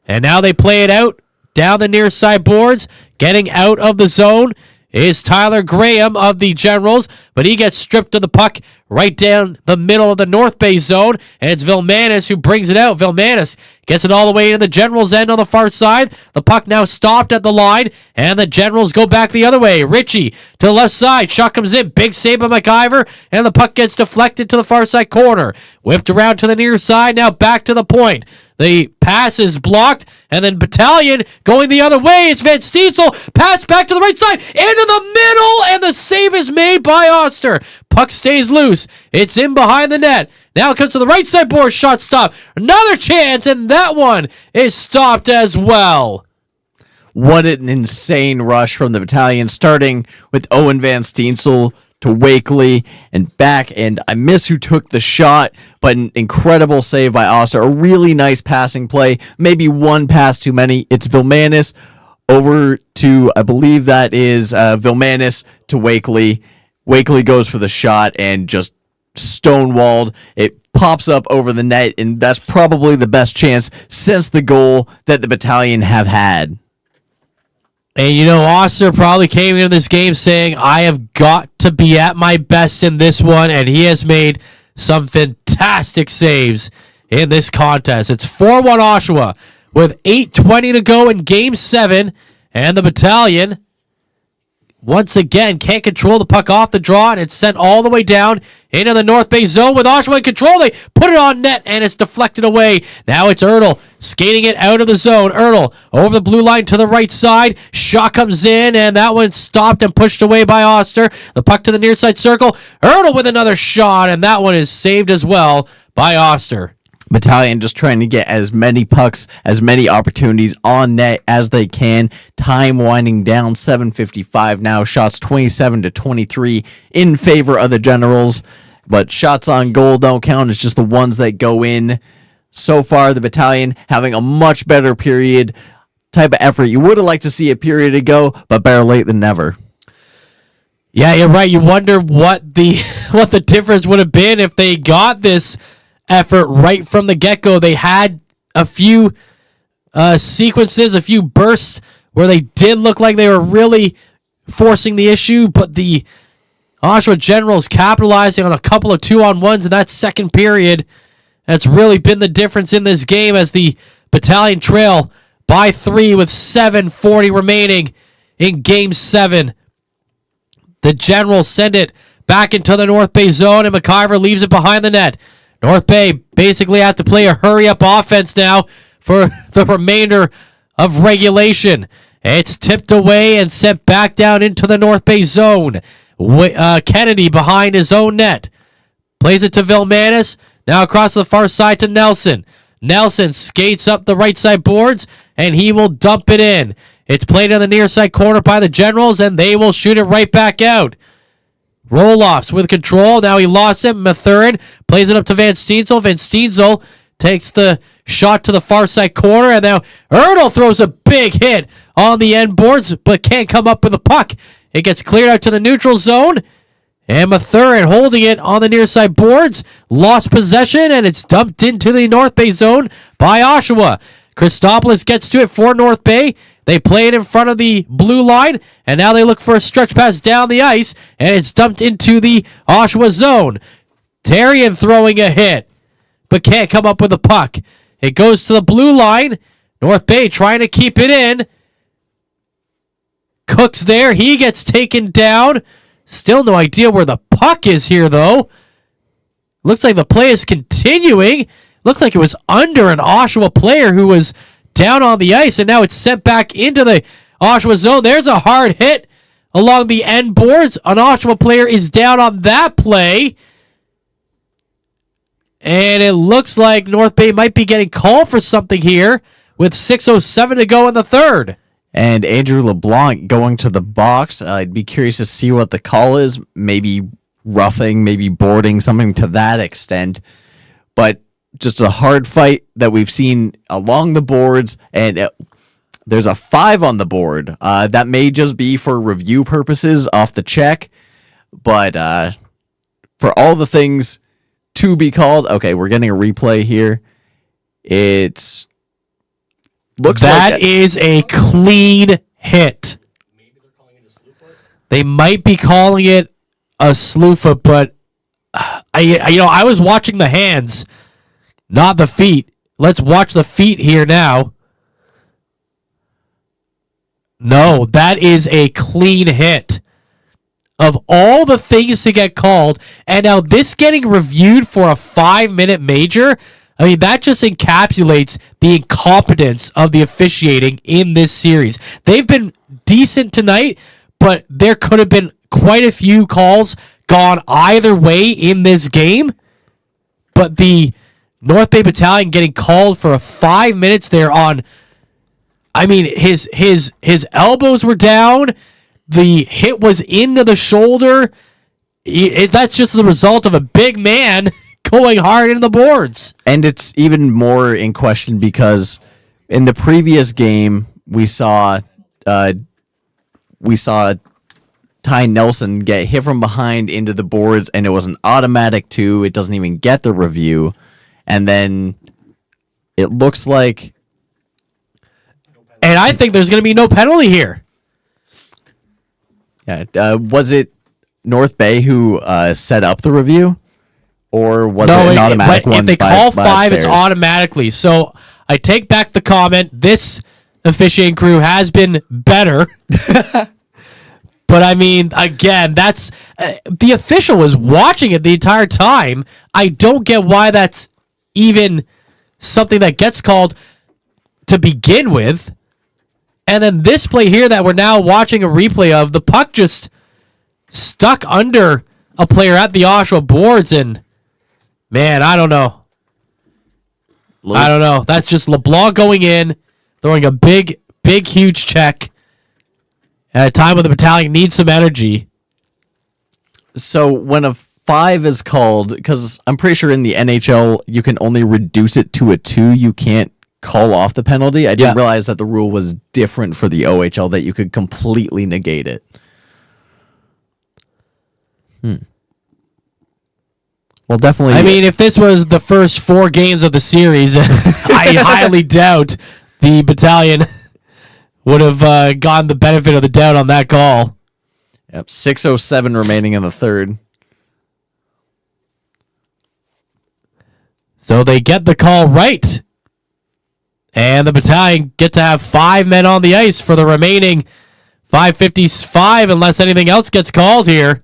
And now they play it out down the near side boards. Getting out of the zone is Tyler Graham of the Generals, but he gets stripped of the puck right down the middle of the North Bay zone, and it's Vilmanis who brings it out. Vilmanis gets it all the way into the Generals' end on the far side. The puck now stopped at the line, and the Generals go back the other way. Ritchie to the left side. Shot comes in. Big save by McIver, and the puck gets deflected to the far side corner. Whipped around to the near side, now back to the point. The pass is blocked, and then Battalion going the other way. It's Van Steensel. Pass back to the right side, into the middle, and the save is made by Oster. Puck stays loose. It's in behind the net. Now it comes to the right side board. Shot stop. Another chance, and that one is stopped as well. What an insane rush from the Battalion, starting with Owen Van Steensel to Wakely and back, and I miss who took the shot, but an incredible save by Oster. A really nice passing play, maybe one pass too many. It's Vilmanis over to, I believe that is Vilmanis to Wakely. Wakely goes for the shot and just stonewalled. It pops up over the net, and that's probably the best chance since the goal that the Battalion have had. And you know, Oster probably came into this game saying, I have got to be at my best in this one, and he has made some fantastic saves in this contest. It's 4-1 Oshawa with 8:20 to go in Game 7, and the Battalion once again can't control the puck off the draw, and it's sent all the way down into the North Bay zone with Oshawa in control. They put it on net, and it's deflected away. Now it's Ertl skating it out of the zone. Ertl over the blue line to the right side. Shot comes in, and that one stopped and pushed away by Oster. The puck to the near side circle. Ertl with another shot, and that one is saved as well by Oster. Battalion just trying to get as many pucks, as many opportunities on net as they can. Time winding down, 7:55 now. Shots 27-23 in favor of the Generals. But shots on goal don't count. It's just the ones that go in. So far, the Battalion having a much better period type of effort. You would have liked to see a period ago, but better late than never. Yeah, you're right. You wonder what the difference would have been if they got this effort right from the get-go. They had a few sequences, a few bursts where they did look like they were really forcing the issue, but the Oshawa Generals capitalizing on a couple of 2-on-1s in that second period. That's really been the difference in this game as the Battalion trail by 3 with 7:40 remaining in Game 7. The Generals send it back into the North Bay zone, and McIver leaves it behind the net. North Bay basically have to play a hurry-up offense now for the remainder of regulation. It's tipped away and sent back down into the North Bay zone. Kennedy behind his own net. Plays it to Vilmanis. Now across the far side to Nelson. Nelson skates up the right side boards, and he will dump it in. It's played on the near side corner by the Generals, and they will shoot it right back out. Roloffs with control. Now he lost it. Mathurin plays it up to Van Steensel. Van Steensel takes the shot to the far side corner, and now Ertl throws a big hit on the end boards, but can't come up with the puck. It gets cleared out to the neutral zone, and Mathurin holding it on the near side boards. Lost possession, and it's dumped into the North Bay zone by Oshawa. Christopoulos gets to it for North Bay. They play it in front of the blue line, and now they look for a stretch pass down the ice, and it's dumped into the Oshawa zone. Tarian throwing a hit, but can't come up with a puck. It goes to the blue line. North Bay trying to keep it in. Cook's there. He gets taken down. Still no idea where the puck is here, though. Looks like the play is continuing. Looks like it was under an Oshawa player who was down on the ice, and now it's sent back into the Oshawa zone. There's a hard hit along the end boards. An Oshawa player is down on that play. And it looks like North Bay might be getting called for something here with 6:07 to go in the third. And Andrew LeBlanc going to the box. I'd be curious to see what the call is. Maybe roughing, maybe boarding, something to that extent. But just a hard fight that we've seen along the boards. And there's a 5 on the board. That may just be for review purposes off the check. But for all the things to be called, okay, we're getting a replay here. It's looks that like is a clean hit. They might be calling it a slew foot, but I was watching the hands, not the feet. Let's watch the feet here now. No, that is a clean hit. Of all the things to get called, and now this getting reviewed for a 5-minute major, I mean, that just encapsulates the incompetence of the officiating in this series. They've been decent tonight, but there could have been quite a few calls gone either way in this game. But the North Bay Battalion getting called for a 5 minutes there on, I mean, his elbows were down. The hit was into the shoulder. That's just the result of a big man going hard into the boards. And it's even more in question because in the previous game we saw Ty Nelson get hit from behind into the boards, and it was an automatic 2. It doesn't even get the review, and then it looks like. And I think there's going to be no penalty here. Yeah, was it North Bay who set up the review? Or was it an automatic one? If they call 5, upstairs? it's automatically. So I take back the comment. This officiating crew has been better. But I mean, again, that's the official was watching it the entire time. I don't get why that's even something that gets called to begin with. And then this play here that we're now watching a replay of, the puck just stuck under a player at the Oshawa boards, and man, I don't know. I don't know. That's just LeBlanc going in, throwing a big, huge check at a time when the Battalion needs some energy. So when a 5 is called, because I'm pretty sure in the NHL you can only reduce it to a 2, you can't call off the penalty. I didn't realize that the rule was different for the OHL, that you could completely negate it. Well, definitely. I mean, if this was the first 4 games of the series, I highly doubt the Battalion would have gotten the benefit of the doubt on that call. Yep, 6:07 remaining in the third. So they get the call right. And the Battalion get to have 5 men on the ice for the remaining 5:55 unless anything else gets called here.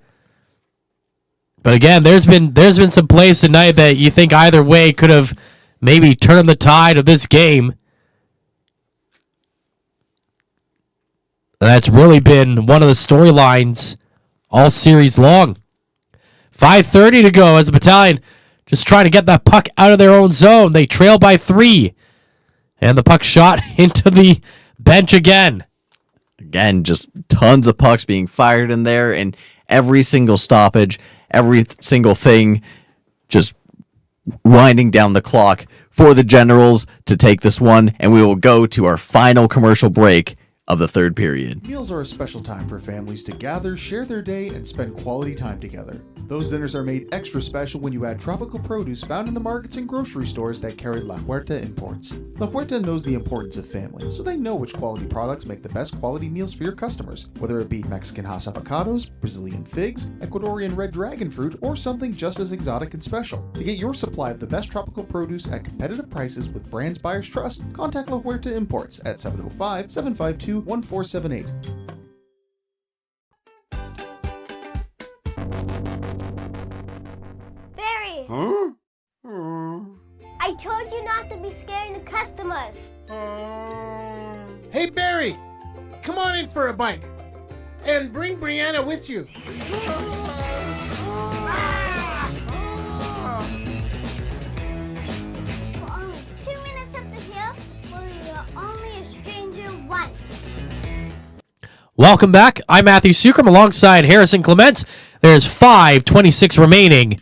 But again, there's been some plays tonight that you think either way could have maybe turned the tide of this game. And that's really been one of the storylines all series long. 5:30 to go as the Battalion just trying to get that puck out of their own zone. They trail by 3. And the puck shot into the bench again. Again, just tons of pucks being fired in there, and every single stoppage, every single thing, just winding down the clock for the Generals to take this one, and we will go to our final commercial break of the third period. Meals are a special time for families to gather, share their day, and spend quality time together. Those dinners are made extra special when you add tropical produce found in the markets and grocery stores that carry La Huerta imports. La Huerta knows the importance of family, so they know which quality products make the best quality meals for your customers, whether it be Mexican Hass avocados, Brazilian figs, Ecuadorian red dragon fruit, or something just as exotic and special. To get your supply of the best tropical produce at competitive prices with brands buyers trust, contact La Huerta Imports at 705-752-1478. Barry! Huh? I told you not to be scaring the customers. Hey, Barry, come on in for a bite. And bring Brianna with you. Welcome back. I'm Matthew Sucrum alongside Harrison Clement. There's 5:26 remaining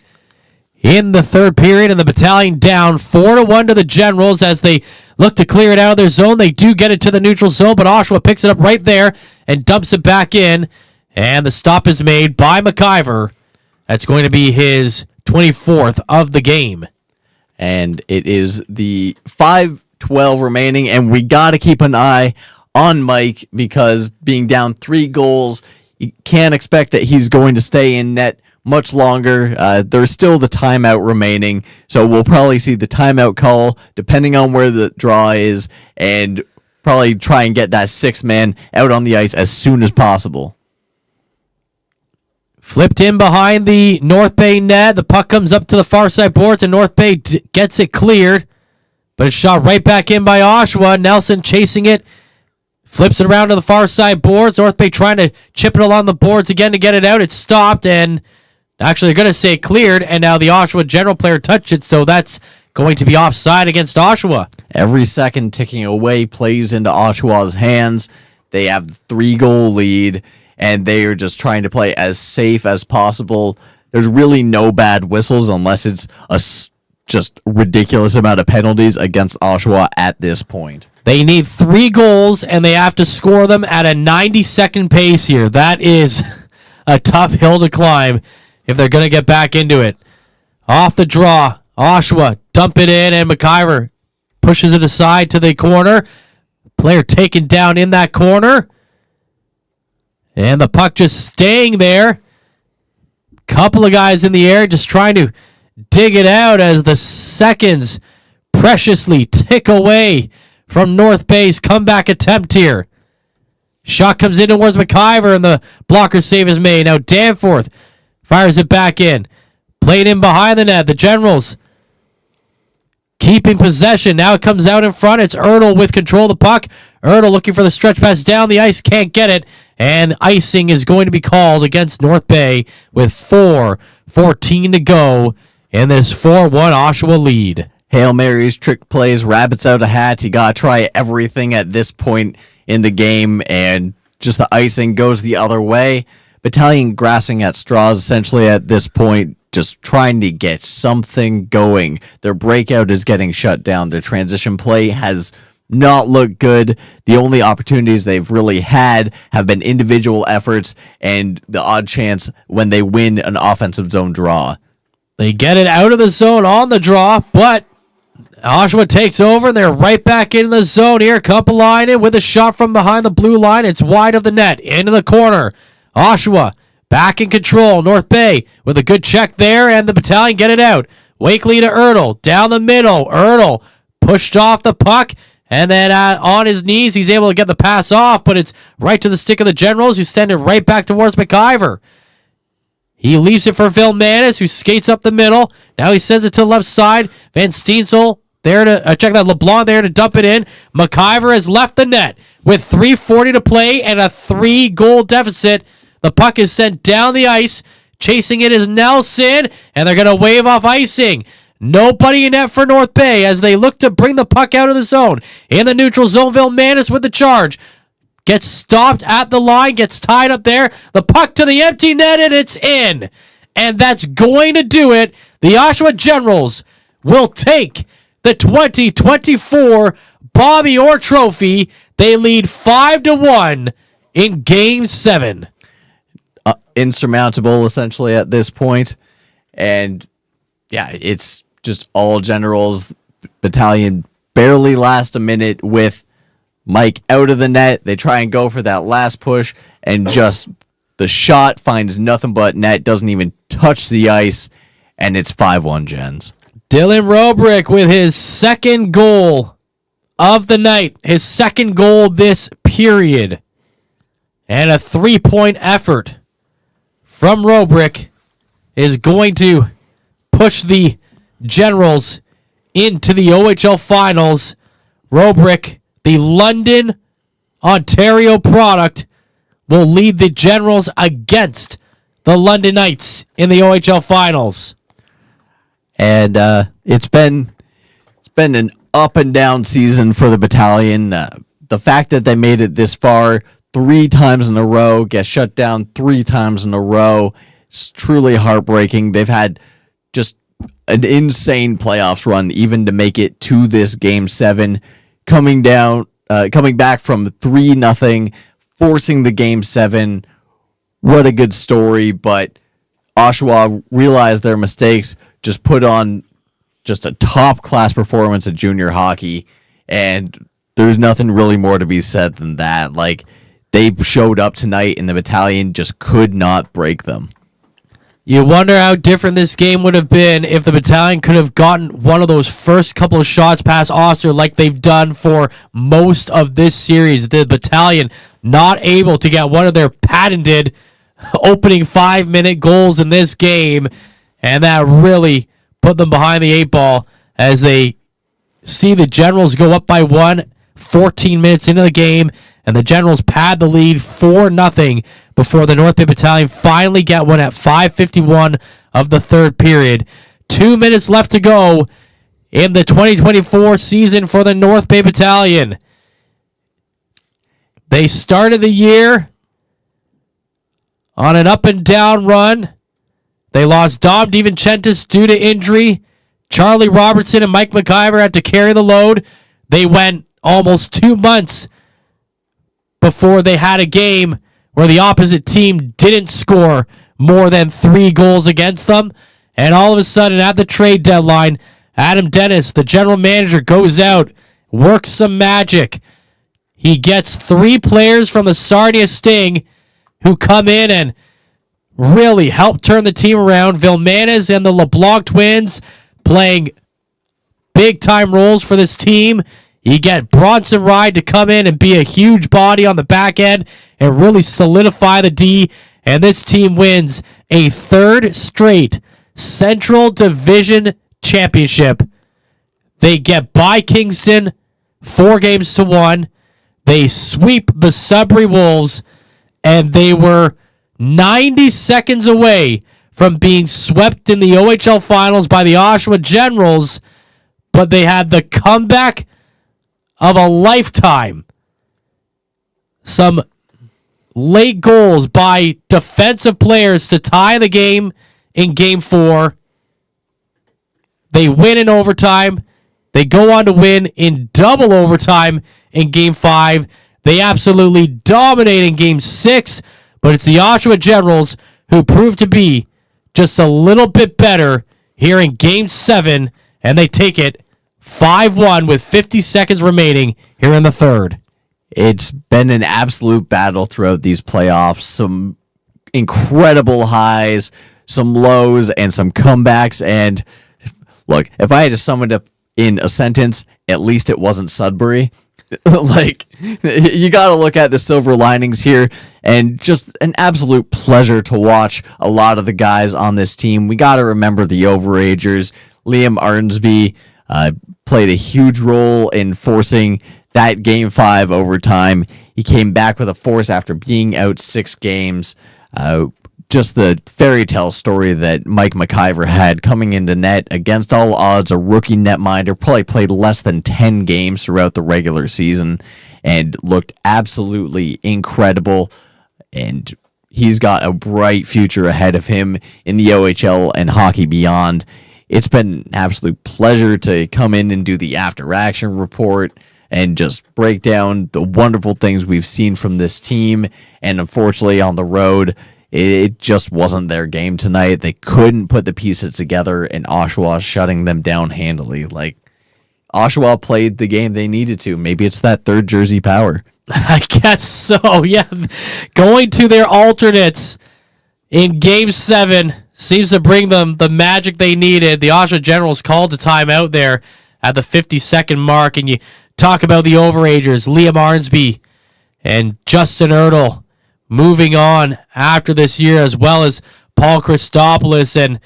in the third period, and the Battalion down 4-1 to the Generals as they look to clear it out of their zone. They do get it to the neutral zone, but Oshawa picks it up right there and dumps it back in, and the stop is made by McIver. That's going to be his 24th of the game. And it is the 5:12 remaining, and we got to keep an eye on Mike because being down 3 goals, you can't expect that he's going to stay in net much longer. There's still the timeout remaining, so we'll probably see the timeout call depending on where the draw is, and probably try and get that 6-man out on the ice as soon as possible. Flipped in behind the North Bay net. The puck comes up to the far side boards, and North Bay gets it cleared, but it's shot right back in by Oshawa. Nelson chasing it. Flips it around to the far side boards. North Bay trying to chip it along the boards again to get it out. It's stopped, and actually they're going to say cleared, and now the Oshawa General player touched it, so that's going to be offside against Oshawa. Every second ticking away plays into Oshawa's hands. They have the 3-goal lead, and they are just trying to play as safe as possible. There's really no bad whistles unless it's a just ridiculous amount of penalties against Oshawa at this point. They need 3 goals, and they have to score them at a 90-second pace here. That is a tough hill to climb if they're going to get back into it. Off the draw, Oshawa dump it in, and McIver pushes it aside to the corner. Player taken down in that corner. And the puck just staying there. Couple of guys in the air just trying to dig it out as the seconds preciously tick away from North Bay's comeback attempt here. Shot comes in towards McIver, and the blocker save is made. Now Danforth fires it back in. Played in behind the net. The Generals keeping possession. Now it comes out in front. It's Erdl with control of the puck. Erdl looking for the stretch pass down the ice. Can't get it. And icing is going to be called against North Bay with 4:14 to go in this 4-1 Oshawa lead. Hail Marys, trick plays, rabbits out of hats. You got to try everything at this point in the game, and just the icing goes the other way. Battalion grasping at straws essentially at this point, just trying to get something going. Their breakout is getting shut down. Their transition play has not looked good. The only opportunities they've really had have been individual efforts and the odd chance when they win an offensive zone draw. They get it out of the zone on the draw, but Oshawa takes over, and they're right back in the zone here. Kumpalainen with a shot from behind the blue line. It's wide of the net, into the corner. Oshawa back in control. North Bay with a good check there, and the Battalion get it out. Wakely to Erdl, down the middle. Erdl pushed off the puck, and then on his knees, he's able to get the pass off, but it's right to the stick of the Generals, who send it right back towards McIver. He leaves it for Vilmanis, who skates up the middle. Now he sends it to the left side. Van Steensel there to check that. LeBlanc there to dump it in. McIver has left the net with 3:40 to play and a 3-goal deficit. The puck is sent down the ice. Chasing it is Nelson, and they're going to wave off icing. Nobody in net for North Bay as they look to bring the puck out of the zone. In the neutral zone, Vilmanis with the charge. Gets stopped at the line, gets tied up there. The puck to the empty net, and it's in. And that's going to do it. The Oshawa Generals will take the 2024 Bobby Orr Trophy. They lead 5-1 in Game 7. Insurmountable, essentially, at this point. And, yeah, it's just all Generals. Battalion barely last a minute with Mike out of the net. They try and go for that last push, and just the shot finds nothing but net, doesn't even touch the ice, and it's 5-1 Gens. Dylan Robrick with his second goal of the night, his second goal this period, and a 3-point effort from Robrick is going to push the Generals into the OHL Finals. Robrick, the London, Ontario product, will lead the Generals against the London Knights in the OHL Finals. And it's been an up and down season for the Battalion. The fact that they made it this far 3 times in a row, get shut down 3 times in a row. It's truly heartbreaking. They've had just an insane playoffs run even to make it to this Game 7, coming back from 3-0, forcing the Game 7. What a good story, but Oshawa realized their mistakes, just put on just a top-class performance of junior hockey, and there's nothing really more to be said than that. Like, they showed up tonight, and the Battalion just could not break them. You wonder how different this game would have been if the Battalion could have gotten one of those first couple of shots past Oster like they've done for most of this series. The Battalion not able to get one of their patented opening 5-minute goals in this game, and that really put them behind the 8 ball as they see the Generals go up by 1 14 minutes into the game, and the Generals pad the lead 4-0 before the North Bay Battalion finally get one at 5:51 of the third period. 2 minutes left to go in the 2024 season for the North Bay Battalion. They started the year on an up-and-down run. They lost Dom DiVincentis due to injury. Charlie Robertson and Mike McIver had to carry the load. They went almost 2 months before they had a game where the opposite team didn't score more than 3 goals against them. And all of a sudden, at the trade deadline, Adam Dennis, the general manager, goes out, works some magic. He gets 3 players from the Sarnia Sting who come in and really help turn the team around. Vilmanis and the LeBlanc twins playing big-time roles for this team. You get Bronson Ride to come in and be a huge body on the back end and really solidify the D. And this team wins a 3rd straight Central Division championship. They get by Kingston 4-1. They sweep the Sudbury Wolves, and they were 90 seconds away from being swept in the OHL Finals by the Oshawa Generals, but they had the comeback of a lifetime. Some late goals by defensive players to tie the game in Game 4. They win in overtime. They go on to win in double overtime in Game 5. They absolutely dominate in Game 6, but it's the Oshawa Generals who prove to be just a little bit better here in Game 7, and they take it 5-1 with 50 seconds remaining here in the third. It's been an absolute battle throughout these playoffs. Some incredible highs, some lows, and some comebacks. And look, if I had to sum it up in a sentence, at least it wasn't Sudbury. Like, you got to look at the silver linings here, and just an absolute pleasure to watch a lot of the guys on this team. We got to remember the overagers. Liam Arnsby played a huge role in forcing that Game 5 overtime. He came back with a force after being out 6 games. Just the fairy tale story that Mike McIver had coming into net against all odds, a rookie netminder, probably played less than 10 games throughout the regular season and looked absolutely incredible. And he's got a bright future ahead of him in the OHL and hockey beyond. It's been an absolute pleasure to come in and do the after action report and just break down the wonderful things we've seen from this team. And unfortunately, on the road, it just wasn't their game tonight. They couldn't put the pieces together, and Oshawa shutting them down handily. Like, Oshawa played the game they needed to. Maybe it's that third jersey power. I guess so, yeah. Going to their alternates in Game 7 seems to bring them the magic they needed. The Oshawa Generals called a timeout there at the 52nd mark, and you talk about the overagers, Liam Arnsby and Justin Ertl moving on after this year, as well as Paul Christopoulos. And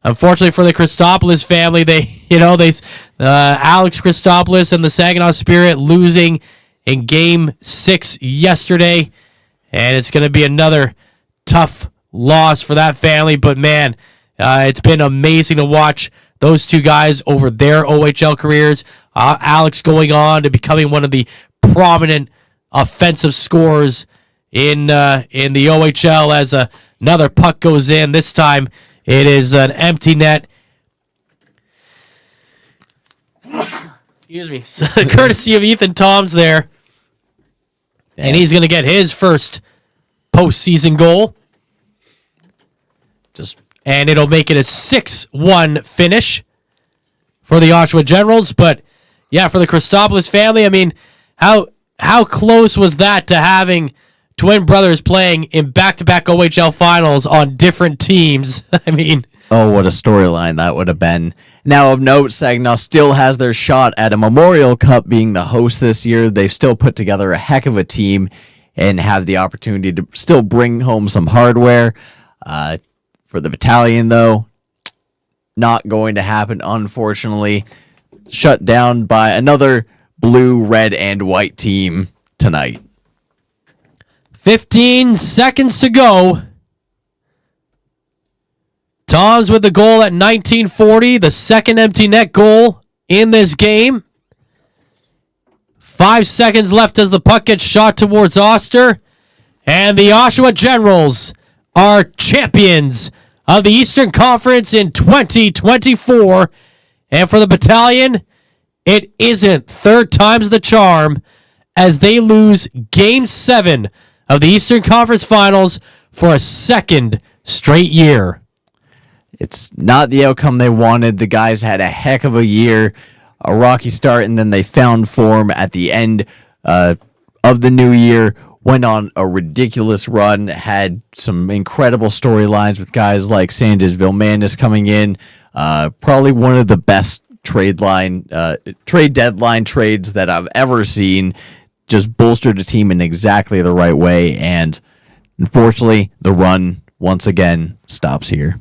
unfortunately for the Christopoulos family, Alex Christopoulos and the Saginaw Spirit losing in Game 6 yesterday, and it's going to be another tough loss for that family. But man, it's been amazing to watch those two guys over their OHL careers. Alex going on to becoming one of the prominent offensive scorers in the OHL as another puck goes in. This time it is an empty net. Excuse me. Courtesy of Ethan Toms there. And he's going to get his first postseason goal. And it'll make it a 6-1 finish for the Oshawa Generals. But, yeah, for the Christopoulos family, I mean, how close was that to having twin brothers playing in back-to-back OHL finals on different teams? I mean... Oh, what a storyline that would have been. Now, of note, Saginaw still has their shot at a Memorial Cup being the host this year. They've still put together a heck of a team and have the opportunity to still bring home some hardware. For the Battalion, though, not going to happen, unfortunately. Shut down by another blue, red, and white team tonight. 15 seconds to go. Toms with the goal at 1940, the second empty net goal in this game. 5 seconds left as the puck gets shot towards Oster. And the Oshawa Generals are champions of the Eastern Conference in 2024. And for the Battalion, it isn't. Third time's the charm as they lose Game 7 of the Eastern Conference Finals for a second straight year. It's not the outcome they wanted. The guys had a heck of a year, a rocky start, and then they found form at the end of the new year. Went on a ridiculous run, had some incredible storylines with guys like Sanders Vilmanis coming in. Probably one of the best trade deadline trades that I've ever seen. Just bolstered the team in exactly the right way, and unfortunately, the run once again stops here.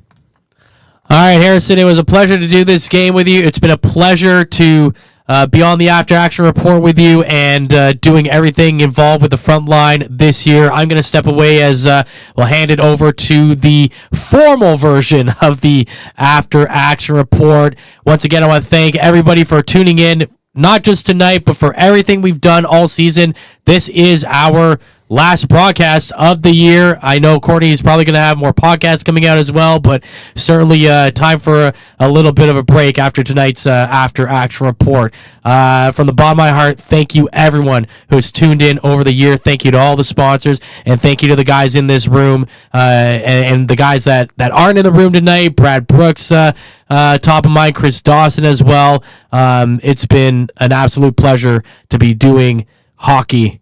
All right, Harrison, it was a pleasure to do this game with you. It's been a pleasure to be on the After Action Report with you and doing everything involved with the Frontline this year. I'm going to step away as we'll hand it over to the formal version of the After Action Report. Once again, I want to thank everybody for tuning in, not just tonight, but for everything we've done all season. This is our last broadcast of the year. I know Courtney is probably going to have more podcasts coming out as well, but certainly time for a little bit of a break after tonight's After Action Report. From the bottom of my heart, thank you everyone who's tuned in over the year. Thank you to all the sponsors, and thank you to the guys in this room and the guys that aren't in the room tonight. Brad Brooks, top of mind, Chris Dawson as well. It's been an absolute pleasure to be doing hockey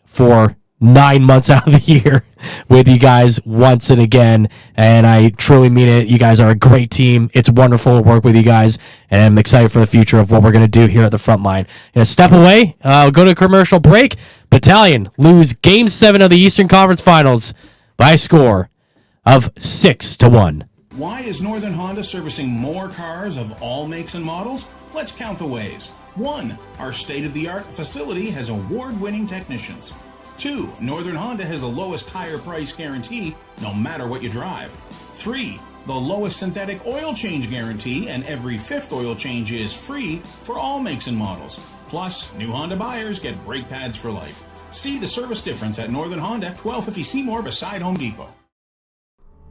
for 9 months out of the year with you guys once and again, and I truly mean it. You guys are a great team. It's wonderful to work with you guys, and I'm excited for the future of what we're going to do here at the Frontline. Step away, we'll go to a commercial break. Battalion lose Game 7 of the Eastern Conference Finals by a score of 6-1. Why is Northern Honda servicing more cars of all makes and models? Let's count the ways. 1. Our state-of-the-art facility has award-winning technicians. 2. Northern Honda has the lowest tire price guarantee, no matter what you drive. 3. The lowest synthetic oil change guarantee, and every 5th oil change is free for all makes and models. Plus, new Honda buyers get brake pads for life. See the service difference at Northern Honda, 1250 Seymour beside Home Depot.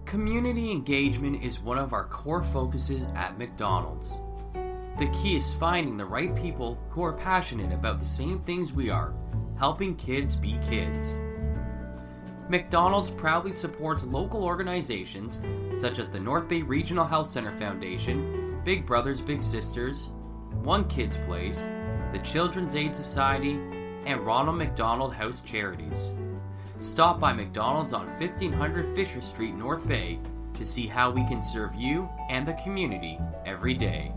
Community engagement is one of our core focuses at McDonald's. The key is finding the right people who are passionate about the same things we are, helping kids be kids. McDonald's proudly supports local organizations such as the North Bay Regional Health Center Foundation, Big Brothers Big Sisters, One Kids Place, the Children's Aid Society, and Ronald McDonald House Charities. Stop by McDonald's on 1500 Fisher Street, North Bay to see how we can serve you and the community every day.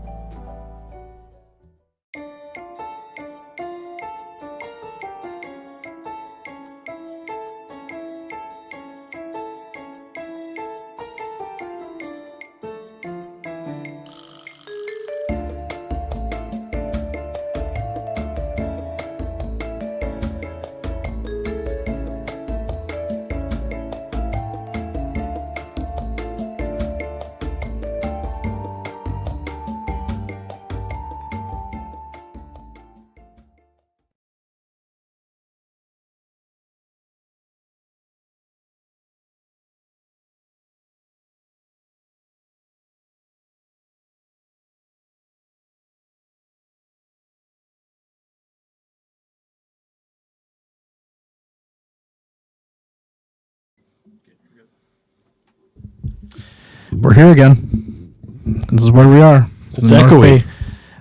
We're here again. This is where we are. It's echoey.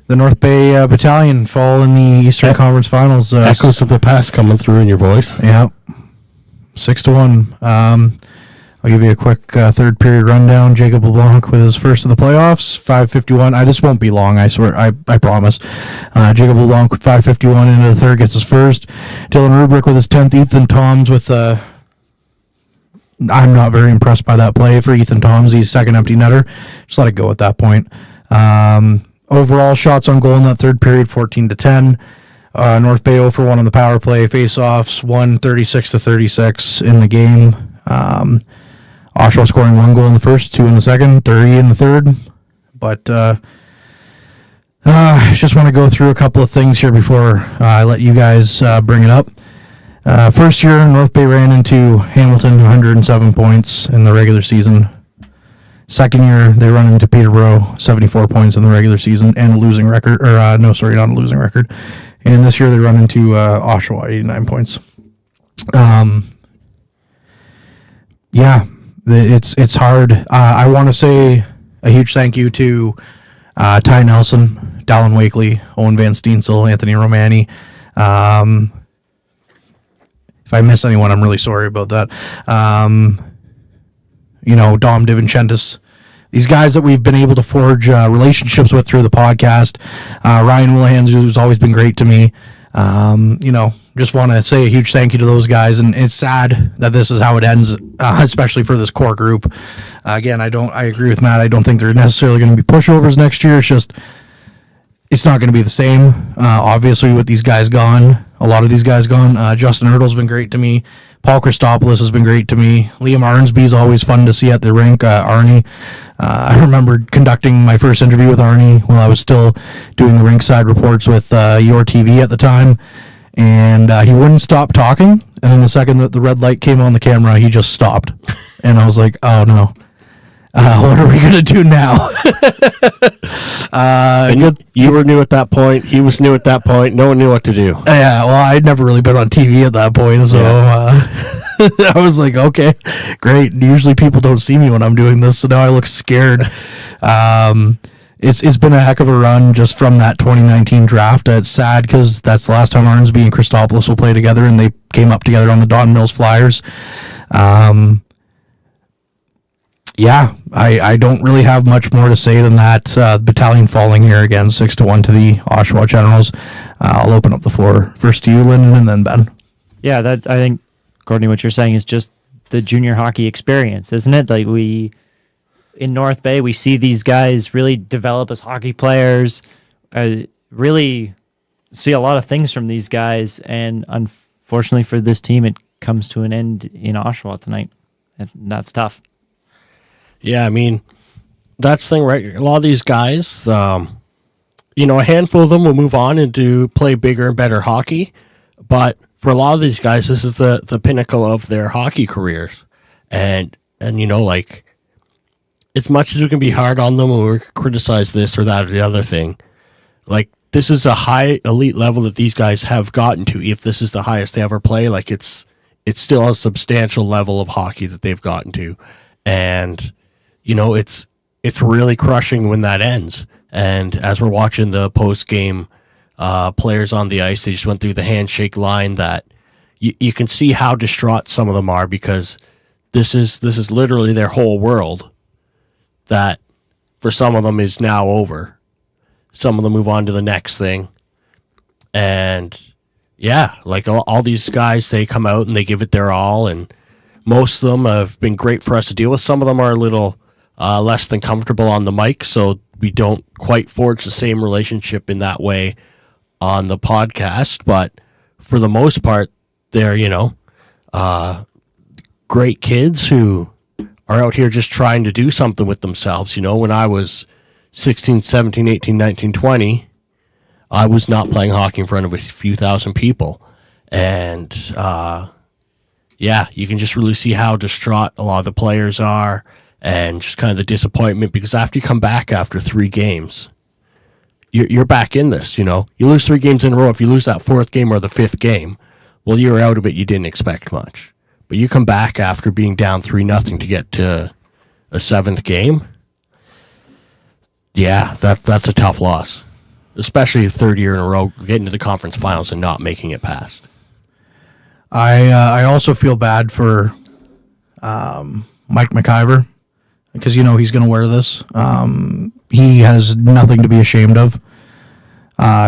The North Bay Battalion fall in the Eastern Conference Finals. Echoes of the past coming through in your voice. Yeah. 6-1. I'll give you a quick third period rundown. Jacob LeBlanc with his first of the playoffs, 5:51. This won't be long, I swear, I promise. Jacob LeBlanc with 5:51 into the third gets his first. Dylan Rubrick with his 10th. Ethan Toms with I'm not very impressed by that play for Ethan Toms. He's second empty netter. Just let it go at that point. Overall shots on goal in that third period, 14-10. North Bay 0 for 1 on the power play. Face-offs, 36-36 in the game. Oshawa scoring 1 goal in the first, 2 in the second, 3 in the third. But I just want to go through a couple of things here before I let you guys bring it up. First year, North Bay ran into Hamilton, 107 points in the regular season. Second year, they run into Peterborough, 74 points in the regular season, and a losing record. Not a losing record. And this year, they run into Oshawa, 89 points. Yeah, it's hard. I want to say a huge thank you to Ty Nelson, Dallin Wakely, Owen Van Steensel, Anthony Romani. If I miss anyone, I'm really sorry about that. Dom DiVincentis. These guys that we've been able to forge relationships with through the podcast. Ryan Willihan, who's always been great to me. Just want to say a huge thank you to those guys. And it's sad that this is how it ends, especially for this core group. Again, I agree with Matt. I don't think they're necessarily going to be pushovers next year. It's not going to be the same. Obviously, with these guys gone, a lot of these guys gone. Justin Ertle's been great to me. Paul Christopoulos has been great to me. Liam Arnsby is always fun to see at the rink. Arnie, I remember conducting my first interview with Arnie while I was still doing the rinkside reports with Your TV at the time. And he wouldn't stop talking. And then the second that the red light came on the camera, he just stopped. And I was like, oh no. What are we going to do now? You were new at that point. He was new at that point. No one knew what to do. Yeah, well, I'd never really been on TV at that point. So I was like, okay, great. Usually people don't see me when I'm doing this. So now I look scared. It's been a heck of a run just from that 2019 draft. It's sad because that's the last time Arnsby and Christopoulos will play together, and they came up together on the Don Mills Flyers. I don't really have much more to say than that. Battalion falling here again, 6-1 to the Oshawa Generals. I'll open up the floor first to you, Lyndon, and then Ben. Yeah, I think, Courtney, what you're saying is just the junior hockey experience, isn't it? Like in North Bay, we see these guys really develop as hockey players, really see a lot of things from these guys, and unfortunately for this team, it comes to an end in Oshawa tonight. And that's tough. Yeah, I mean, that's the thing, right? A lot of these guys, a handful of them will move on and play bigger and better hockey. But for a lot of these guys, this is the pinnacle of their hockey careers. And as much as we can be hard on them or criticize this or that or the other thing, this is a high elite level that these guys have gotten to. If this is the highest they ever play, it's still a substantial level of hockey that they've gotten to. And it's really crushing when that ends. And as we're watching the post-game players on the ice, they just went through the handshake line that you can see how distraught some of them are, because this is literally their whole world that for some of them is now over. Some of them move on to the next thing. And yeah, all these guys, they come out and they give it their all, and most of them have been great for us to deal with. Some of them are a little less than comfortable on the mic, so we don't quite forge the same relationship in that way on the podcast. But for the most part, they're, great kids who are out here just trying to do something with themselves. When I was 16, 17, 18, 19, 20, I was not playing hockey in front of a few thousand people. And, you can just really see how distraught a lot of the players are, and just kind of the disappointment, because after you come back after 3 games, you're back in this, You lose 3 games in a row. If you lose that 4th game or the 5th game, well, you're out of it. You didn't expect much. But you come back after being down 3-0 to get to a 7th game, yeah, that's a tough loss, especially 3rd year in a row getting to the conference finals and not making it past. I also feel bad for Mike McIver because he's going to wear this. He has nothing to be ashamed of.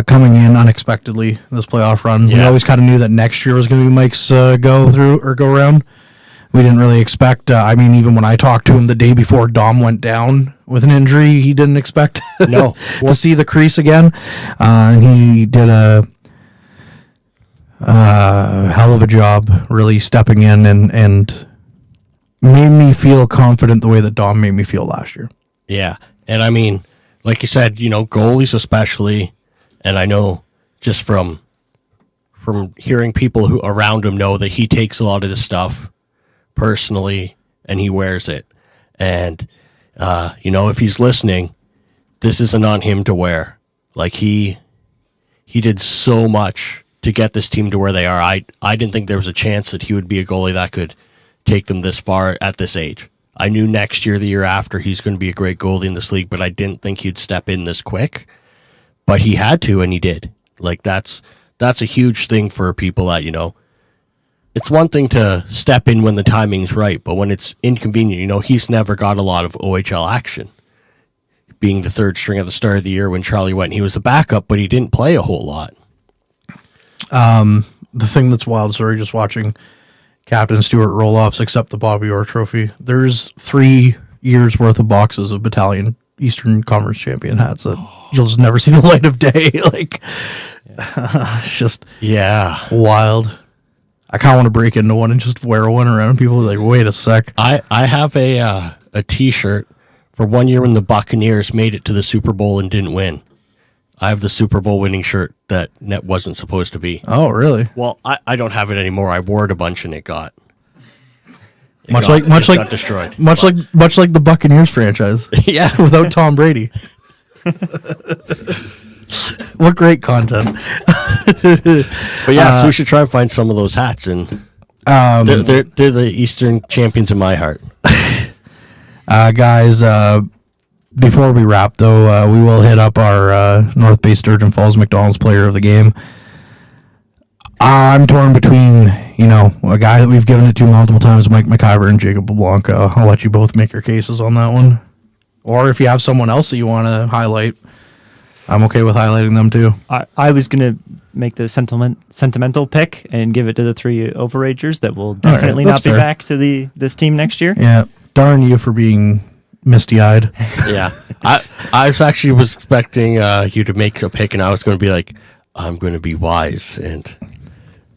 Coming in unexpectedly this playoff run, we always kind of knew that next year was going to be Mike's go around. We didn't really expect. Even when I talked to him the day before Dom went down with an injury, he didn't expect to see the crease again, and he did a hell of a job really stepping in and made me feel confident the way that Dom made me feel last year. Yeah, and like you said, goalies especially, and I know just from hearing people who around him know that he takes a lot of this stuff personally and he wears it. And if he's listening, this isn't on him to wear. Like he did so much to get this team to where they are. I didn't think there was a chance that he would be a goalie that could take them this far at this age. I knew next year, the year after, he's going to be a great goalie in this league, but I didn't think he'd step in this quick. But he had to, and he did. Like, that's a huge thing for people that, it's one thing to step in when the timing's right, but when it's inconvenient, he's never got a lot of OHL action. Being the 3rd string at the start of the year when Charlie went, he was the backup, but he didn't play a whole lot. The thing that's wild, sorry, just watching Captain Stewart roll-offs accept the Bobby Orr trophy. There's 3 years worth of boxes of Battalion Eastern Conference champion hats that you'll just never see the light of day. It's just wild. I kind of want to break into one and just wear one around people. Like, wait a sec. I have a T-shirt for 1 year when the Buccaneers made it to the Super Bowl and didn't win. I have the Super Bowl winning shirt that net wasn't supposed to be. Oh, really? Well, I don't have it anymore. I wore it a bunch and it got destroyed. Much like the Buccaneers franchise. Yeah, without Tom Brady. What great content. But yeah, so we should try and find some of those hats, and they're the Eastern champions in my heart. Guys, before we wrap, though, we will hit up our North Bay Sturgeon Falls McDonald's player of the game. I'm torn between, a guy that we've given it to multiple times, Mike McIver and Jacob LeBlanc. I'll let you both make your cases on that one. Or if you have someone else that you want to highlight, I'm okay with highlighting them too. I was going to make the sentimental pick and give it to the 3 overagers that will definitely not be back to this team next year. Yeah, darn you for being misty-eyed. Yeah, I was expecting you to make a pick, and I was going to be like, I'm going to be wise and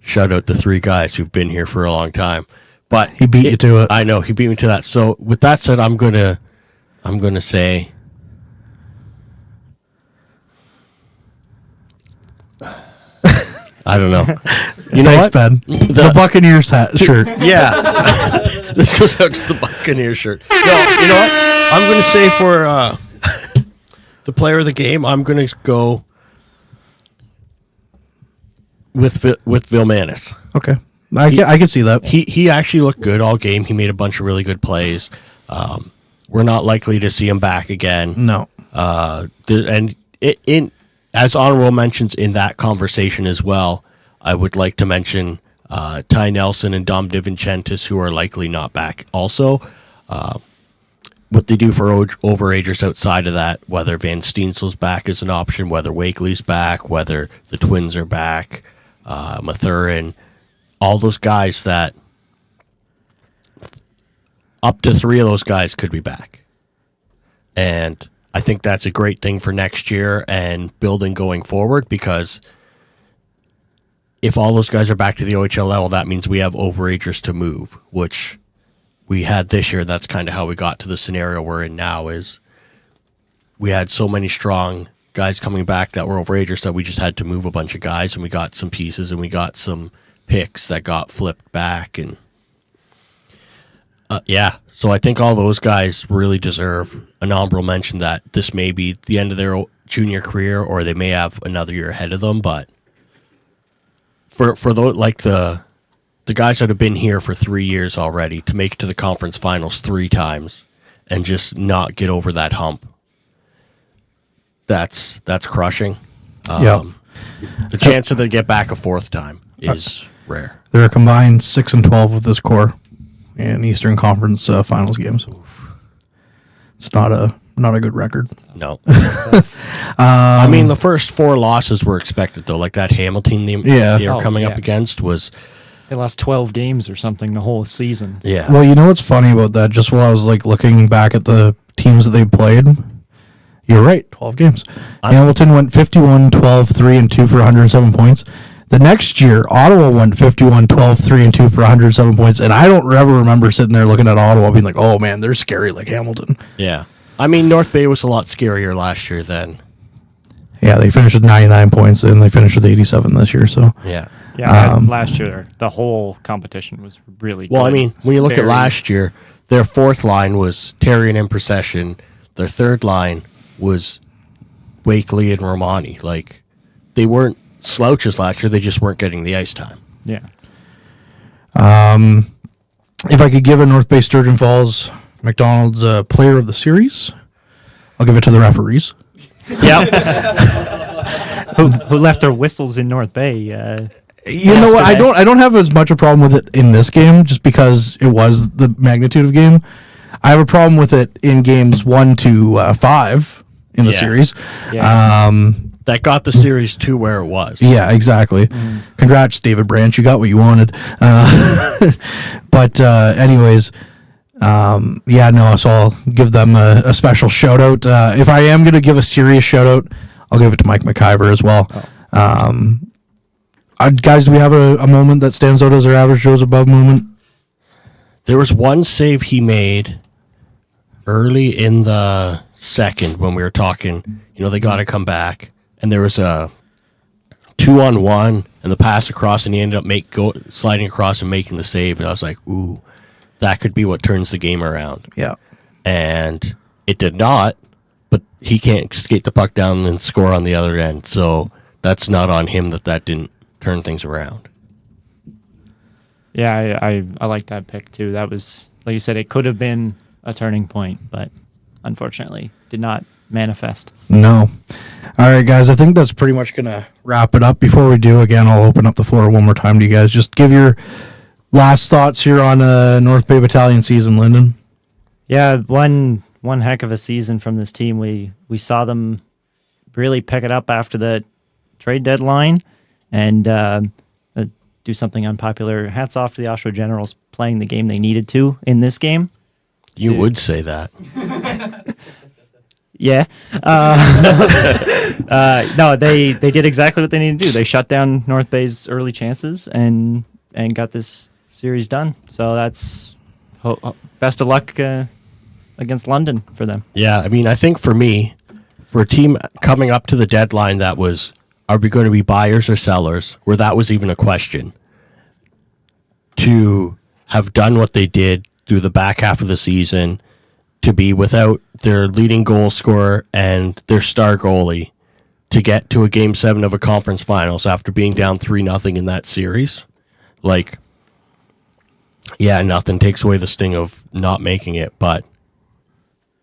shout out the 3 guys who've been here for a long time. But he beat you to it. I know he beat me to that. So with that said, I'm gonna say. I don't know. Thanks, Ben. The Buccaneers shirt. Yeah. This goes out to the Buccaneers shirt. No, you know what? I'm going to say for the player of the game, I'm going to go with Vilmanis. Okay. I can see that. He actually looked good all game. He made a bunch of really good plays. We're not likely to see him back again. No. As honorable mentions in that conversation as well, I would like to mention Ty Nelson and Dom DiVincentis, who are likely not back. Also, what they do for overagers outside of that, whether Van Steensel's back is an option, whether Wakely's back, whether the Twins are back, Mathurin, all those guys that up to 3 of those guys could be back. And I think that's a great thing for next year and building going forward, because if all those guys are back to the OHL level, that means we have overagers to move, which we had this year. That's kind of how we got to the scenario we're in now, is we had so many strong guys coming back that were overagers that we just had to move a bunch of guys, and we got some pieces and we got some picks that got flipped back. And so I think all those guys really deserve an honorable mention, that this may be the end of their junior career, or they may have another year ahead of them. But for the guys that have been here for 3 years already, to make it to the conference finals 3 times and just not get over that hump. That's crushing. The chance that they get back a fourth time is rare. They're a combined 6-12 with this core in Eastern Conference finals games. It's not a good record. No. I mean, the first 4 losses were expected, though. Like that Hamilton they were coming up against was... They lost 12 games or something the whole season. Yeah. Well, you know what's funny about that? Just while I was like looking back at the teams that they played, you're right, 12 games. Hamilton went 51-12, 3-2 for 107 points. The next year, Ottawa went 51-12, 3-2 for 107 points. And I don't ever remember sitting there looking at Ottawa being like, oh man, they're scary like Hamilton. Yeah. I mean, North Bay was a lot scarier last year then. Yeah, they finished with 99 points and they finished with 87 this year. So yeah. Yeah, last year, the whole competition was really good. Well, I mean, when you look at last year, their fourth line was Terrian and Procession. Their third line was Wakely and Romani. Like, they weren't slouches last year. They just weren't getting the ice time. Yeah. If I could give a North Bay Sturgeon Falls McDonald's player of the series, I'll give it to the referees. Yeah. who left their whistles in North Bay. You know what? I don't have as much a problem with it in this game, just because it was the magnitude of game. I have a problem with it in games 1 to 5 in the series. Yeah. That got the series to where it was. Yeah, exactly. Congrats, David Branch. You got what you wanted. But anyways, so I'll give them a special shout out. If I am going to give a serious shout out, I'll give it to Mike McIver as well. Guys, do we have a moment that stands out as our average Joe's above moment? There was one save he made early in the second when we were talking, they got to come back. And there was a 2-on-1 and the pass across, and he ended up sliding across and making the save. And I was like, ooh, that could be what turns the game around. Yeah. And it did not, but he can't skate the puck down and score on the other end. So that's not on him that didn't turn things around. Yeah, I like that pick too. That was, like you said, it could have been a turning point, but unfortunately did not manifest. No. All right, guys, I think that's pretty much going to wrap it up. Before we do, again, I'll open up the floor one more time to you guys. Just give your last thoughts here on North Bay Battalion season, Lyndon. Yeah, one heck of a season from this team. We saw them really pick it up after the trade deadline and do something unpopular. Hats off to the Oshawa Generals playing the game they needed to in this game. You would say that. Yeah. No, they did exactly what they needed to do. They shut down North Bay's early chances and got this series done. So that's best of luck against London for them. Yeah, I mean, I think for me, for a team coming up to the deadline that was, are we going to be buyers or sellers, where that was even a question, to have done what they did through the back half of the season, to be without their leading goal scorer and their star goalie, to get to a Game 7 of a conference finals after being down 3-0 in that series. Like, yeah, nothing takes away the sting of not making it, but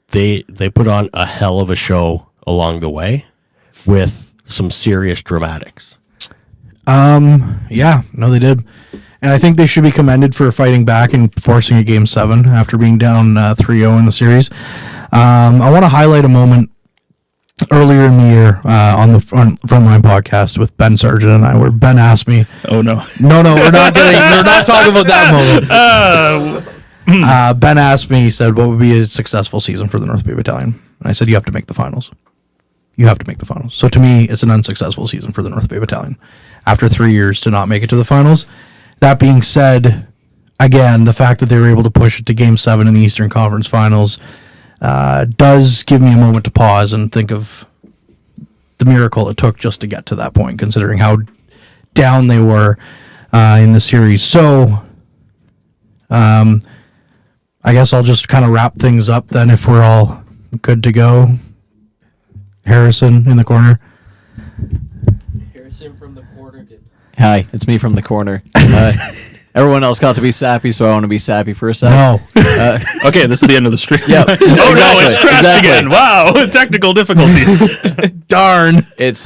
they put on a hell of a show along the way with some serious dramatics. Yeah, no, they did. And I think they should be commended for fighting back and forcing a Game 7 after being down 3-0 in the series. I want to highlight a moment earlier in the year on the Frontline podcast with Ben Sargent and I, where Ben asked me... Oh, no. No, we're not talking about that moment. Ben asked me, he said, what would be a successful season for the North Bay Battalion? And I said, you have to make the finals. You have to make the finals. So to me, it's an unsuccessful season for the North Bay Battalion. After 3 years to not make it to the finals. That being said, again, the fact that they were able to push it to Game 7 in the Eastern Conference Finals does give me a moment to pause and think of the miracle it took just to get to that point, considering how down they were in the series. So, I guess I'll just kind of wrap things up then if we're all good to go. Harrison in the corner. Harrison from the corner. Hi, it's me from the corner. Everyone else got to be sappy, so I want to be sappy for a sec. No. Okay, this is the end of the stream. Yep. Oh no, it's crashed again. Wow, technical difficulties. Darn. It's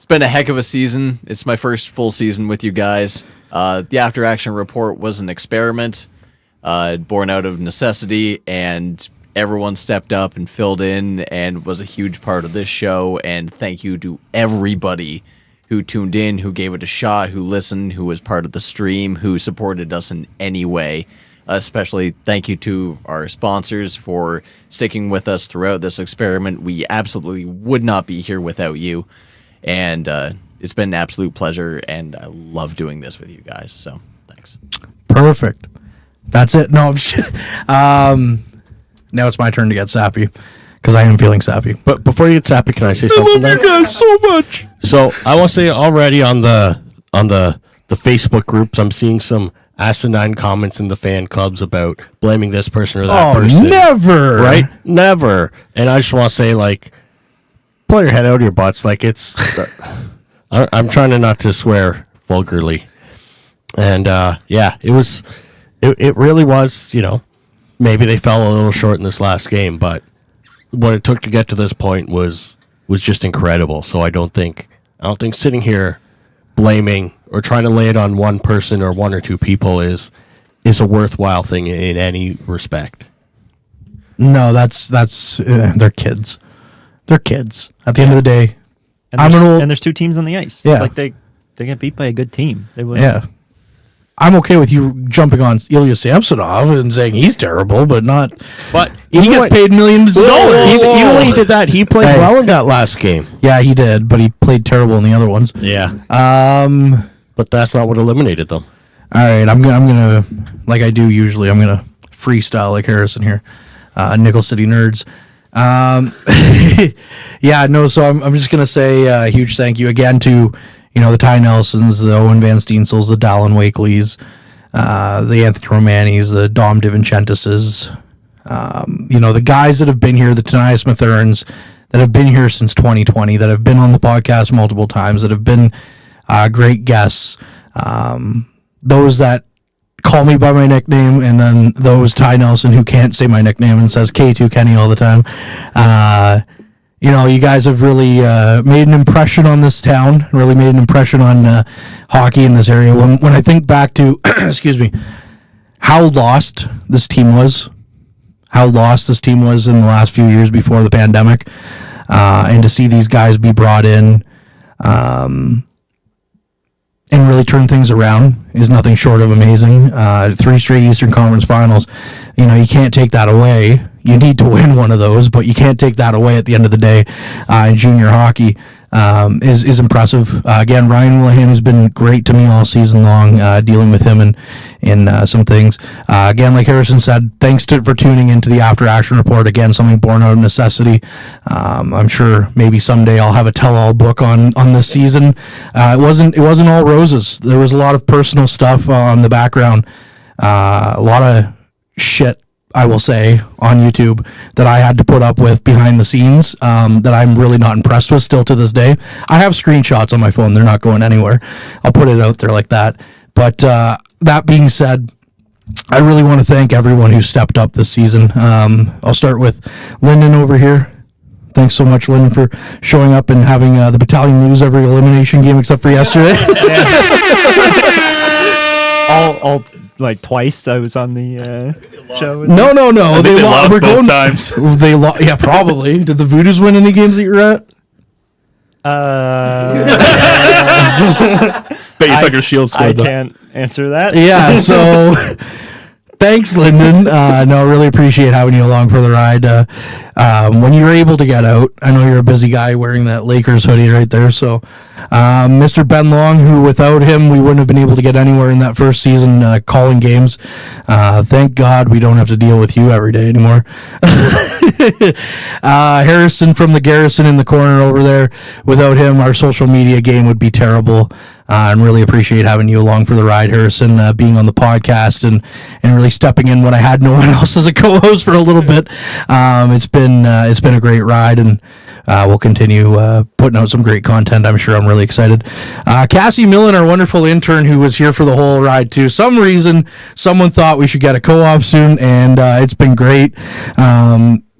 been a heck of a season. It's my first full season with you guys. The After Action Report was an experiment, born out of necessity, and everyone stepped up and filled in and was a huge part of this show. And thank you to everybody who tuned in, who gave it a shot, who listened, who was part of the stream, who supported us in any way. Especially thank you to our sponsors for sticking with us throughout this experiment. We absolutely would not be here without you. And it's been an absolute pleasure, and I love doing this with you guys. So thanks. Perfect. That's it. No, I'm just, now it's my turn to get sappy because I am feeling sappy. But before you get sappy, can I say something? I love you guys so much. So I will say already on the Facebook groups, I'm seeing some asinine comments in the fan clubs about blaming this person or that person. Never. Right? Never. And I just want to say, like, pull your head out of your butts. Like, it's... I'm trying to not to swear vulgarly. And, yeah, it really was, maybe they fell a little short in this last game, but what it took to get to this point was just incredible. So I don't think sitting here blaming or trying to lay it on one person or one or two people is a worthwhile thing in any respect. No, that's they're kids. They're kids. At the end of the day, and there's two teams on the ice. Yeah. Like they get beat by a good team. They would. Yeah. I'm okay with you jumping on Ilya Samsonov and saying he's terrible, but not. But he gets paid millions of dollars. Even when he did that, he played well in that last game. Yeah, he did, but he played terrible in the other ones. Yeah. But that's not what eliminated them. All right, I'm gonna like I do usually. I'm gonna freestyle like Harrison here. Nickel City Nerds. Yeah, no. So I'm just gonna say a huge thank you again to the Ty Nelsons, the Owen Van Steensels, the Dallin Wakeleys, the Anthony Romanis, the Dom DiVincentises, the guys that have been here, the Tanaya Smith-Erns, that have been here since 2020, that have been on the podcast multiple times, that have been great guests, those that call me by my nickname, and then those Ty Nelson who can't say my nickname and says K2 Kenny all the time. You guys have really made an impression on this town, really made an impression on hockey in this area. When I think back to, excuse me, how lost this team was in the last few years before the pandemic, and to see these guys be brought in and really turn things around is nothing short of amazing. 3 straight Eastern Conference Finals, you can't take that away. You need to win one of those, but you can't take that away at the end of the day. In junior hockey is impressive. Again, Ryan Houlihan has been great to me all season long, dealing with him in some things. Again, like Harrison said, thanks for tuning into the After Action Report. Again, something born out of necessity. I'm sure maybe someday I'll have a tell-all book on this season. It wasn't all roses. There was a lot of personal stuff on the background. A lot of shit, I will say, on YouTube that I had to put up with behind the scenes that I'm really not impressed with still to this day. I have screenshots on my phone. They're not going anywhere. I'll put it out there like that. But that being said, I really want to thank everyone who stepped up this season. I'll start with Lyndon over here. Thanks so much, Lyndon, for showing up and having the Battalion lose every elimination game except for yesterday. all like twice I was on the show. No. They lost both times. They lost. Yeah, probably. Did the Voodoos win any games that you're at? Bet you took your shield squad. I can't answer that. Yeah. So, thanks, Lyndon. No, really appreciate having you along for the ride. When you're able to get out, I know you're a busy guy wearing that Lakers hoodie right there. So, Mr. Ben Long, who without him we wouldn't have been able to get anywhere in that first season, calling games. Thank God we don't have to deal with you every day anymore. Harrison from the Garrison in the corner over there. Without him, our social media game would be terrible. And really appreciate having you along for the ride, Harrison, being on the podcast and really stepping in when I had no one else as a co-host for a little bit. It's been a great ride, and we'll continue putting out some great content. I'm sure. I'm really excited. Cassie Millen, our wonderful intern who was here for the whole ride too. Some reason someone thought we should get a co-op soon, and it's been great.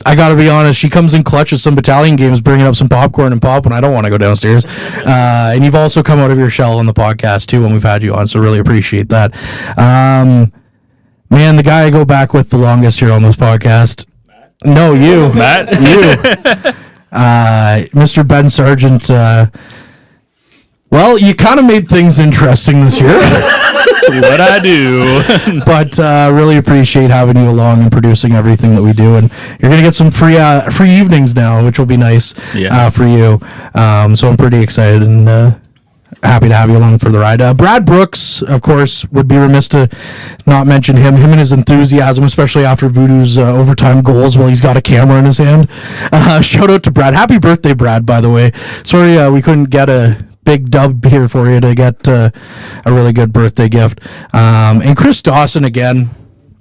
I got to be honest, she comes in clutch at some Battalion games, bringing up some popcorn and pop when I don't want to go downstairs. And you've also come out of your shell on the podcast, too, when we've had you on, so really appreciate that. Man, the guy I go back with the longest here on this podcast. Matt? No, you. Matt? You. Mr. Ben Sargent. Well, you kind of made things interesting this year. What I do. But really appreciate having you along and producing everything that we do, and you're gonna get some free evenings now, which will be nice for you. So I'm pretty excited and happy to have you along for the ride. Brad Brooks, of course, would be remiss to not mention him and his enthusiasm, especially after Voodoo's overtime goals while he's got a camera in his hand. Shout out to Brad. Happy birthday, Brad, by the way. Sorry we couldn't get a big dub here for you to get a really good birthday gift. And Chris Dawson, again,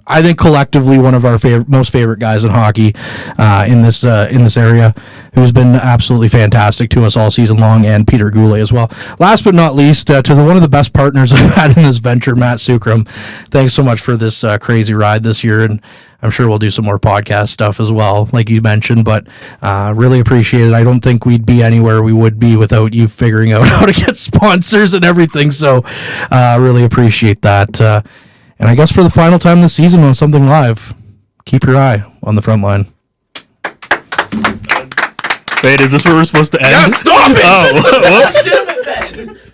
I think collectively one of our most favorite guys in hockey in this area, who's been absolutely fantastic to us all season long, and Peter Goulet as well. Last but not least, to one of the best partners I've had in this venture, Matt Sukram. Thanks so much for this crazy ride this year, and I'm sure we'll do some more podcast stuff as well, like you mentioned, but really appreciate it. I don't think we'd be anywhere we would be without you figuring out how to get sponsors and everything, so really appreciate that. And I guess for the final time this season on Something Live, keep your eye on the Frontline. Wait, is this where we're supposed to end? Yeah, stop it! Oh, whoops.